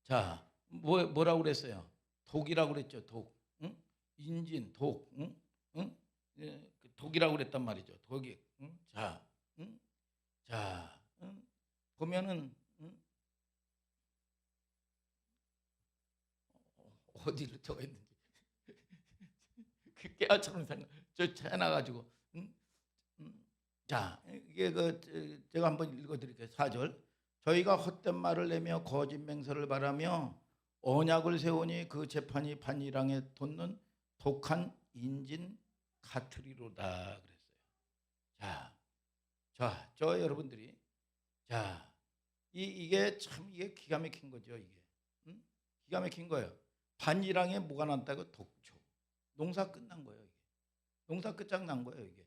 자, 뭐라고 그랬어요? 독이라고 그랬죠. 독. 응? 인진, 독. 응? 응? 독이라고 그랬단 말이죠. 독이. 응? 자, 응? 자, 응? 보면은 응? 어디로 들어가 있는지 그 깨알처럼 저 해놔가지고. 응? 자, 이게 제가 한번 읽어드릴게요. 4절. 저희가 헛된 말을 내며 거짓 맹세를 바라며 언약을 세우니 그 재판이 반일항에 돋는 독한 인진 같으리로다 그랬어요. 저 여러분들이 이게 참 이게 기가 막힌 거죠 이게. 응? 기가 막힌 거예요. 반일항에 뭐가 났다고? 독초. 농사 끝난 거예요 이게. 농사 끝장난 거예요 이게.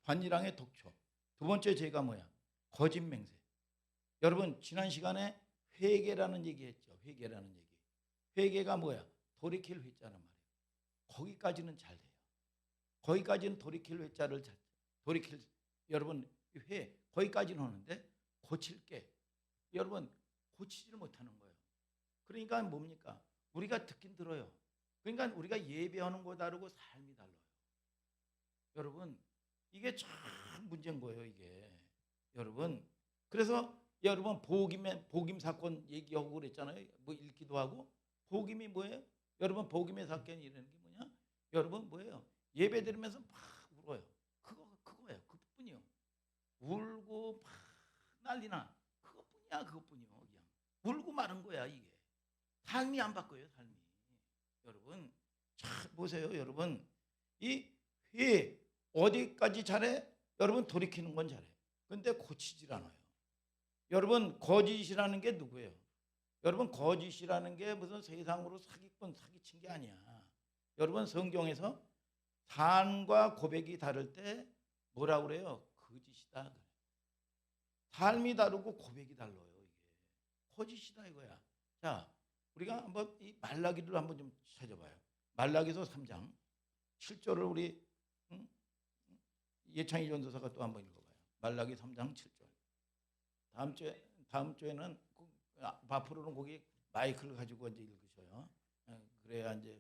반일항의 독초. 두 번째 죄가 뭐야? 거짓 맹세. 여러분 지난 시간에 회개라는 얘기했죠. 회개라는 얘기. 회개가 뭐야? 돌이킬 회자란 말이에요. 거기까지는 잘 돼요. 거기까지는 돌이킬 회자를 돌이킬 여러분 거기까지는 하는데 고칠 게 여러분 고치지를 못하는 거예요. 그러니까 뭡니까? 우리가 듣긴 들어요. 그러니까 우리가 예배하는 거 다르고 삶이 달라요. 여러분 이게 참 문제인 거예요 이게. 여러분 그래서 여러분 복임 사건 얘기하고 그랬잖아요. 뭐 읽기도 하고 복임이 뭐예요? 여러분 복임의 사건이 이라는 게 뭐냐? 여러분 뭐예요? 예배 드리면서 막 울어요. 그거예요. 그뿐이요. 울고 막 난리나. 그것뿐이요. 그냥 울고 마는 거야 이게. 삶이 안 바뀌어요 삶이. 여러분 참 보세요 여러분. 이 회 어디까지 잘해? 여러분 돌이키는 건 잘해. 근데 고치질 않아요. 여러분 거짓이라는 게 누구예요? 여러분 거짓이라는 게 무슨 세상으로 사기친 게 아니야. 여러분 성경에서 산과 고백이 다를 때 뭐라고 그래요? 거짓이다. 삶이 다르고 고백이 달라요. 이게 거짓이다 이거야. 자, 우리가 한번 이 말라기를 한번 좀 찾아봐요. 말라기서 3장 7절을 우리 예창희 전도사가 또 한번 읽어봐요. 말라기 3장 7절. 다음 주에는 앞으로는 거기 마이크를 가지고 이제 읽으셔요. 그래야 이제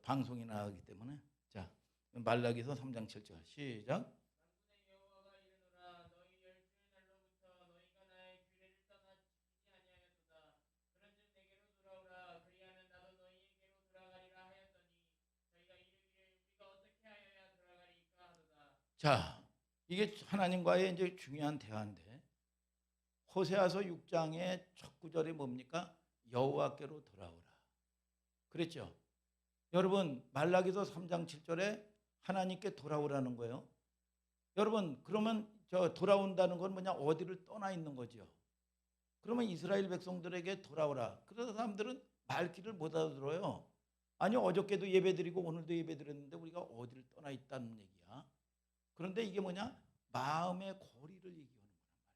방송이 나가기 때문에. 자, 말라기서 3장 7절 시작. 자, 이게 하나님과의 이제 중요한 대화인데 호세아서 6장의 첫 구절이 뭡니까? 여호와께로 돌아오라. 그랬죠. 여러분 말라기서 3장 7절에 하나님께 돌아오라는 거예요. 여러분 그러면 저 돌아온다는 건 뭐냐? 어디를 떠나 있는 거죠. 그러면 이스라엘 백성들에게 돌아오라. 그래서 사람들은 말귀를 못 알아들어요. 아니 어저께도 예배드리고 오늘도 예배드렸는데 우리가 어디를 떠나 있다는 얘기야. 그런데 이게 뭐냐? 마음의 거리를 얘기하는 거란 말이에요.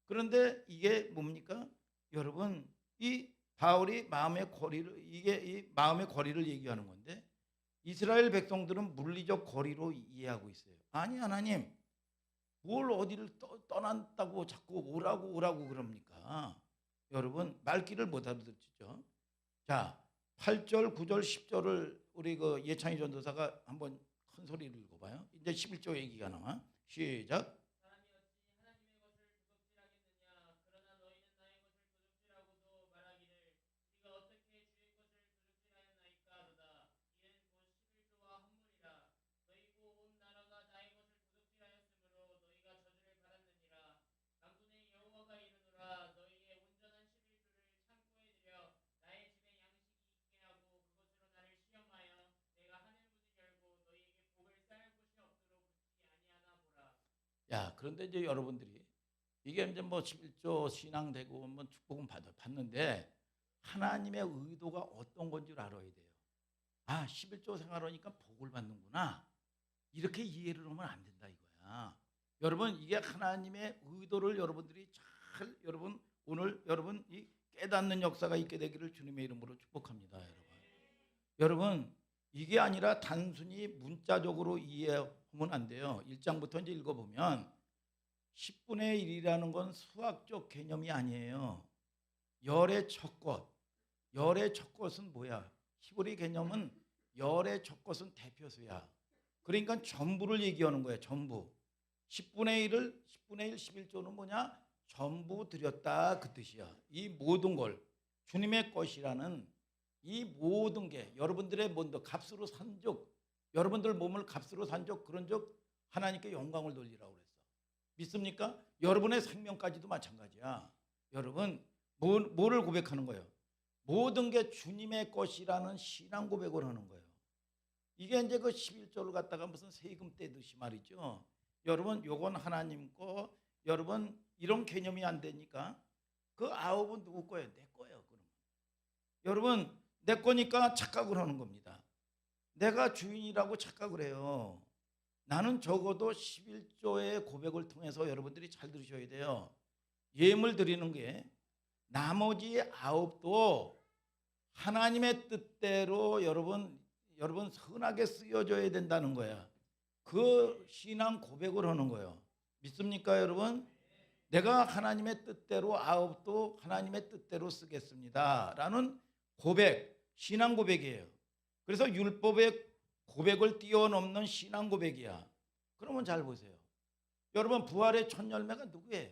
그런데 이게 뭡니까? 여러분 이 바울이 마음의 거리를 이게 이 마음의 거리를 얘기하는 건데 이스라엘 백성들은 물리적 거리로 이해하고 있어요. 아니 하나님 뭘 어디를 떠난다고 자꾸 오라고 그럽니까? 여러분 말귀를 못 알아듣죠. 자 8절 9절 10절을 우리 그 예찬이 전도사가 한번 큰 소리를 읽어봐요. 이제 11조 얘기가 나와. 시작. 야, 그런데 이제 여러분들이 이게 이제 뭐 11조 신앙되고 뭐 축복은 받는데 하나님의 의도가 어떤 건 줄 알아야 돼요. 아, 11조 생활하니까 복을 받는구나. 이렇게 이해를 하면 안 된다 이거야. 여러분 이게 하나님의 의도를 여러분들이 잘 여러분 오늘 여러분 이 깨닫는 역사가 있게 되기를 주님의 이름으로 축복합니다, 여러분. 여러분 이게 아니라 단순히 문자적으로 이해하면 안 돼요. 1장부터 이제 읽어보면 10분의 1이라는 건 수학적 개념이 아니에요. 열의 첫 것. 열의 첫 것은 뭐야? 히브리 개념은 열의 첫 것은 대표수야. 그러니까 전부를 얘기하는 거예요. 전부. 10분의 1, 11조는 뭐냐? 전부 드렸다 그 뜻이야. 이 모든 걸 주님의 것이라는 이 모든 게 여러분들의 뭔가 값으로 산 적, 여러분들 몸을 값으로 산 적 그런 적 하나님께 영광을 돌리라고 그랬어. 믿습니까? 여러분의 생명까지도 마찬가지야. 여러분 뭐를 고백하는 거예요? 모든 게 주님의 것이라는 신앙 고백을 하는 거예요. 이게 이제 그 11조를 갖다가 무슨 세금 떼듯이 말이죠. 여러분 요건 하나님 거, 여러분 이런 개념이 안 되니까 그 9은 누구 거예요? 내 거예요. 그러면 여러분 내 거니까 착각을 하는 겁니다. 내가 주인이라고 착각을 해요. 나는 적어도 11조의 고백을 통해서 여러분들이 잘 들으셔야 돼요. 예물 드리는 게 나머지 9도 하나님의 뜻대로 여러분 선하게 쓰여져야 된다는 거야. 그 신앙 고백을 하는 거예요. 믿습니까 여러분? 내가 하나님의 뜻대로 9도 하나님의 뜻대로 쓰겠습니다 라는 고백, 신앙 고백이에요. 그래서 율법의 고백을 뛰어넘는 신앙 고백이야. 그러면 잘 보세요. 여러분 부활의 첫 열매가 누구예요?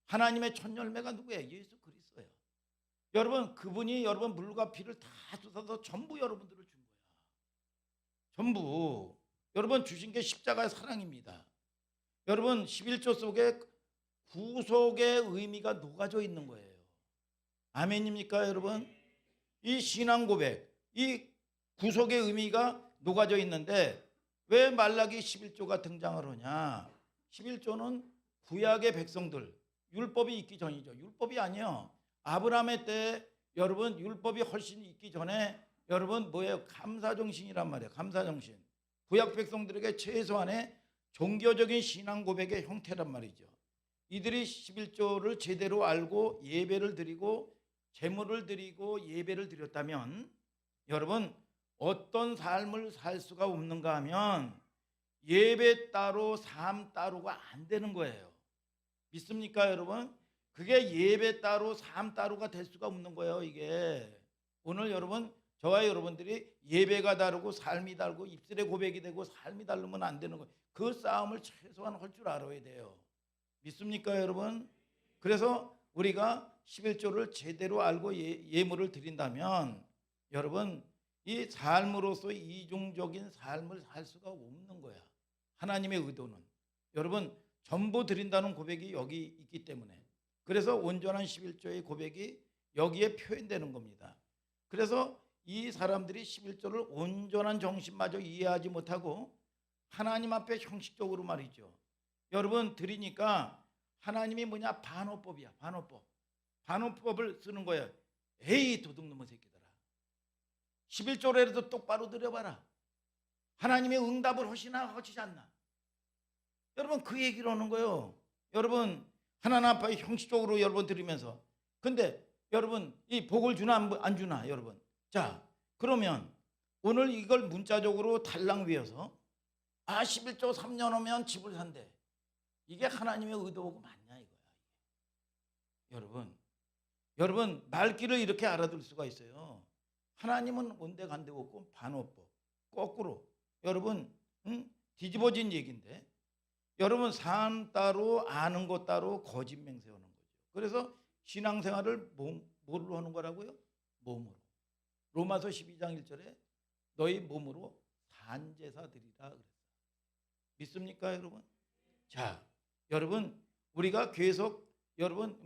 하나님의 첫 열매가 누구예요? 예수 그리스도예요. 여러분 그분이 여러분 물과 피를 다 쏟아서 전부 여러분들을 준 거야. 전부 여러분 주신 게 십자가의 사랑입니다. 여러분 11조 속에 구속의 의미가 녹아져 있는 거예요. 아멘입니까 여러분? 이 신앙 고백, 이 구속의 의미가 녹아져 있는데 왜 말라기 11조가 등장을 하냐? 11조는 구약의 백성들, 율법이 있기 전이죠. 율법이 아니요. 아브라함의 때 여러분 율법이 훨씬 있기 전에 여러분 뭐예요? 감사정신이란 말이에요. 감사정신. 구약 백성들에게 최소한의 종교적인 신앙 고백의 형태란 말이죠. 이들이 11조를 제대로 알고 예배를 드리고 제물을 드리고 예배를 드렸다면 여러분 어떤 삶을 살 수가 없는가 하면 예배 따로 삶 따로가 안 되는 거예요. 믿습니까 여러분? 그게 예배 따로 삶 따로가 될 수가 없는 거예요. 이게 오늘 여러분 저와 여러분들이 예배가 다르고 삶이 다르고 입술의 고백이 되고 삶이 다르면 안 되는 거예요. 그 싸움을 최소한 할 줄 알아야 돼요. 믿습니까 여러분? 그래서 우리가 11조를 제대로 알고 예물을 드린다면 여러분 이 삶으로서 이중적인 삶을 살 수가 없는 거야. 하나님의 의도는 여러분 전부 드린다는 고백이 여기 있기 때문에 그래서 온전한 11조의 고백이 여기에 표현되는 겁니다. 그래서 이 사람들이 11조를 온전한 정신마저 이해하지 못하고 하나님 앞에 형식적으로 말이죠. 여러분 드리니까 하나님이 뭐냐? 반어법이야. 반어법. 반어법을 쓰는 거예요. 에이 도둑놈의 새끼들아. 11조라도 똑바로 드려봐라. 하나님의 응답을 하시나 하시지 않나. 여러분 그 얘기를 하는 거예요. 여러분 하나님 앞에 형식적으로 여러분 드리면서. 근데 여러분 이 복을 주나 안 주나 여러분. 자 그러면 오늘 이걸 문자적으로 달랑 외워서 11조 3년 오면 집을 산대. 이게 하나님의 의도고 맞냐 이거야. 여러분 말귀를 이렇게 알아들 수가 있어요. 하나님은 온데간데 없고 반어법 거꾸로 여러분 뒤집어진 얘기인데 여러분 산 따로 아는 것 따로 거짓 맹세하는 거죠. 그래서 신앙생활을 뭘로 하는 거라고요? 몸으로. 로마서 12장 1절에 너희 몸으로 산제사 드리라 그랬어요. 믿습니까 여러분? 자 여러분 우리가 계속 여러분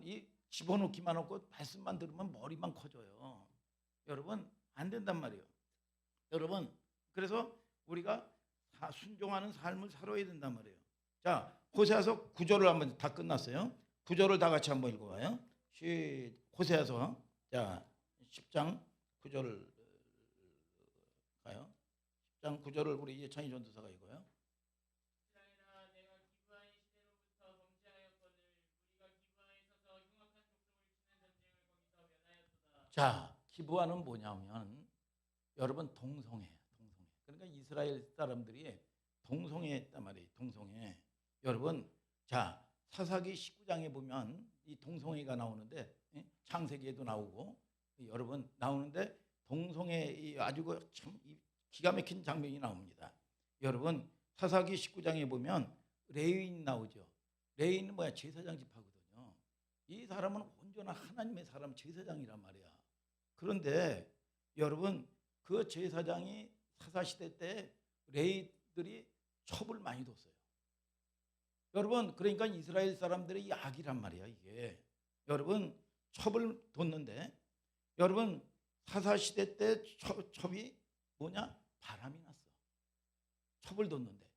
이 집어넣기만 하고 말씀만 들으면 머리만 커져요. 여러분 안 된단 말이에요. 여러분 그래서 우리가 순종하는 삶을 살아야 된단 말이에요. 자 호세아서 9절을 한번 다 끝났어요. 9절을 다 같이 한번 읽어봐요. 호세아서 자 10장 9절을 가요. 10장 9절을 우리 예찬이 전도사가 읽어요. 자 기브아는 뭐냐면 여러분 동성애. 그러니까 이스라엘 사람들이 동성애했단 말이에요. 동성애. 여러분 자 사사기 19장에 보면 이 동성애가 나오는데 창세기에도 나오고 여러분 나오는데 동성애 아주 참 기가 막힌 장면이 나옵니다. 여러분 사사기 19장에 보면 레위인 나오죠. 레위인은 뭐야? 제사장 지파거든요. 이 사람은 온전한 하나님의 사람 제사장이란 말이야. 그런데 여러분 그 제사장이 사사시대 때 레위들이 첩을 많이 뒀어요. 여러분 그러니까 이스라엘 사람들의 이 악이란 말이야 이게. 여러분 첩을 뒀는데 여러분 사사시대 때 첩이 뭐냐? 바람이 났어. 첩을 뒀는데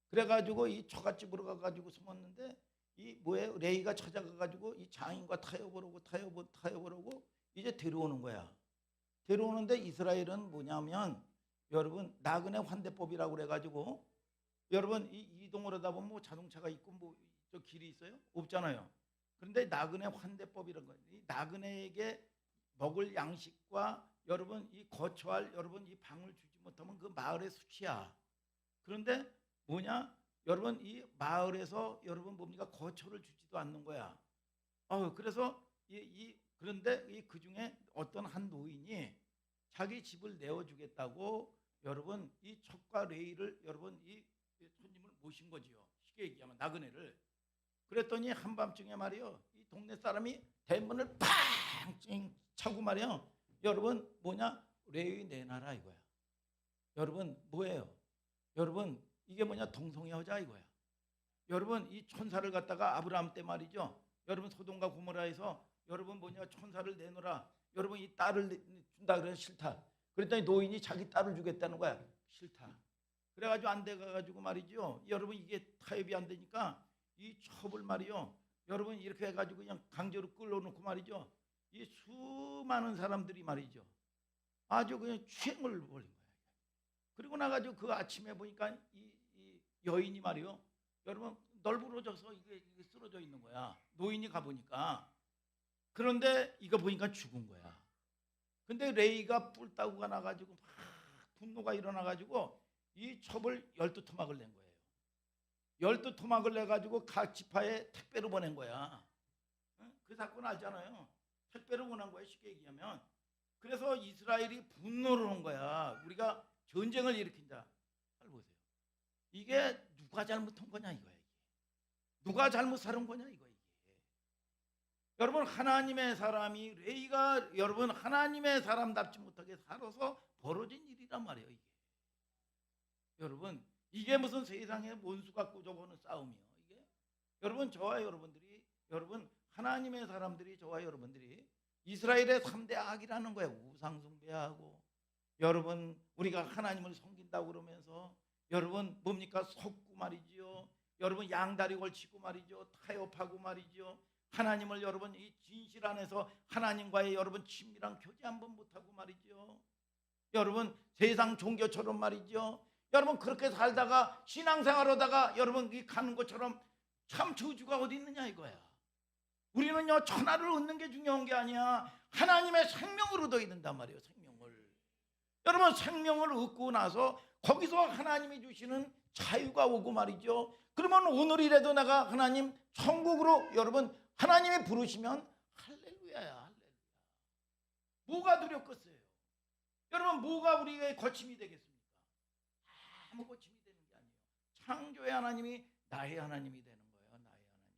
그래가지고 이 처갓집으로 가가지고 숨었는데 이 뭐예요? 레위가 찾아가가지고 이 장인과 타협을 하고 이제 데려오는 거야. 데려오는데 이스라엘은 뭐냐면 여러분 나그네 환대법이라고 그래가지고 여러분 이 이동을 하다 보면 뭐 자동차가 있고 뭐 저 길이 있어요? 없잖아요. 그런데 나그네 환대법이라는 거예요. 이 나그네에게 먹을 양식과 여러분 이 거처할 여러분 이 방을 주지 못하면 그 마을의 수치야. 그런데 뭐냐? 여러분 이 마을에서 여러분 뭡니까? 거처를 주지도 않는 거야. 그래서 그런데 그 중에 어떤 한 노인이 자기 집을 내어주겠다고 여러분 이 첩과 레위를 여러분 이 손님을 모신 거지요. 쉽게 얘기하면 나그네를. 그랬더니 한밤중에 말이요 이 동네 사람이 대문을 팡 차고 말이요 여러분 뭐냐? 레위 내놔라 이거야. 여러분 뭐예요? 여러분 이게 뭐냐? 동성애 하자 이거야. 여러분 이 천사를 갖다가 아브라함 때 말이죠. 여러분 소돔과 고모라에서 여러분 뭐냐? 천사를 내놓으라. 여러분 이 딸을 준다 그래서 싫다. 그랬더니 노인이 자기 딸을 주겠다는 거야. 싫다. 그래가지고 안 돼가지고 말이죠. 여러분 이게 타협이 안 되니까 이 첩을 말이요. 여러분 이렇게 해가지고 그냥 강제로 끌어놓고 말이죠. 이 수많은 사람들이 말이죠. 아주 그냥 추행을 벌인 거야. 그리고 나가지고 그 아침에 보니까 이 여인이 말이요. 여러분 널브러져서 이게 쓰러져 있는 거야. 노인이 가보니까. 그런데 이거 보니까 죽은 거야. 근데 레이가 뿔 따구가 나가지고 막 분노가 일어나가지고 이 첩을 12토막을 낸 거예요. 12토막을 내가지고 각 지파에 택배로 보낸 거야. 그 사건 알잖아요. 택배로 보낸 거야 쉽게 얘기하면. 그래서 이스라엘이 분노를 한 거야. 우리가 전쟁을 일으킨다. 잘 보세요. 이게 누가 잘못한 거냐 이거야. 누가 잘못 살은 거냐 이거야. 여러분 하나님의 사람이 레위가 여러분 하나님의 사람답지 못하게 살아서 벌어진 일이란 말이에요. 이게. 여러분 이게 무슨 세상에 원수 갖고 저거는 싸움이요. 이게 여러분 저와 여러분들이 여러분 하나님의 사람들이 저와 여러분들이 이스라엘의 3대 악이라는 거예요. 우상 숭배하고 여러분 우리가 하나님을 섬긴다고 그러면서 여러분 뭡니까? 속고 말이지요. 여러분 양다리 걸치고 말이죠. 타협하고 말이죠. 하나님을 여러분 이 진실 안에서 하나님과의 여러분 친밀한 교제 한번 못하고 말이죠. 여러분 세상 종교처럼 말이죠. 여러분 그렇게 살다가 신앙생활하다가 여러분 가는 것처럼 참 저주가 어디 있느냐 이거야. 우리는요 천하를 얻는 게 중요한 게 아니야. 하나님의 생명을 얻어야 된단 말이에요. 생명을. 여러분 생명을 얻고 나서 거기서 하나님이 주시는 자유가 오고 말이죠. 그러면 오늘이라도 내가 하나님 천국으로 여러분 하나님이 부르시면 할렐루야야. 할렐루야. 뭐가 두렵겠어요? 여러분 뭐가 우리의 거침이 되겠습니까? 아무 거침이 되는 게 아니에요. 창조의 하나님이 나의 하나님이 되는 거예요. 나의 하나님.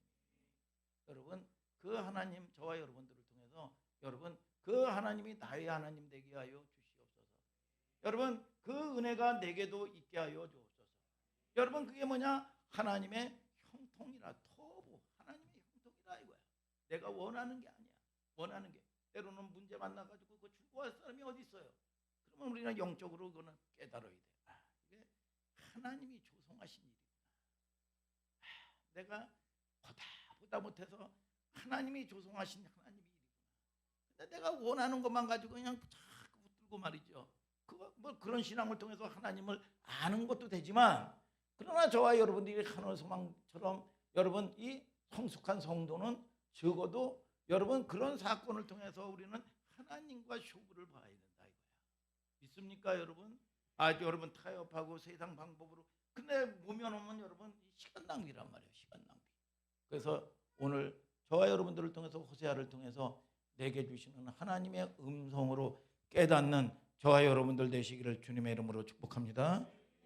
여러분 그 하나님 저와 여러분들을 통해서 여러분 그 하나님이 나의 하나님 되게 하여 주시옵소서. 여러분 그 은혜가 내게도 있게 하여 주옵소서. 여러분 그게 뭐냐? 하나님의 형통이라. 터보 하나님의 형통이라 이거야. 내가 원하는 게 아니야. 원하는 게 때로는 문제 만나가지고 그 충고할 사람이 어디 있어요? 그러면 우리는 영적으로 그거는 깨달아야 돼. 이게 하나님이 조성하신 일이구나. 내가 보다 못해서 하나님이 조성하신 하나님의 일이구나. 근데 내가 원하는 것만 가지고 그냥 자꾸 붙들고 말이죠. 그거 뭐 그런 신앙을 통해서 하나님을 아는 것도 되지만 그러나 저와 여러분들이 하늘 소망처럼 여러분 이 성숙한 성도는 적어도 여러분 그런 사건을 통해서 우리는 하나님과 쇼부를 봐야 된다 이거야. 믿습니까 여러분? 여러분 타협하고 세상 방법으로 근데 보면 오면 여러분 시간 낭비란 말이에요. 시간 낭비. 그래서 오늘 저와 여러분들을 통해서 호세아를 통해서 내게 주시는 하나님의 음성으로 깨닫는 저와 여러분들 되시기를 주님의 이름으로 축복합니다.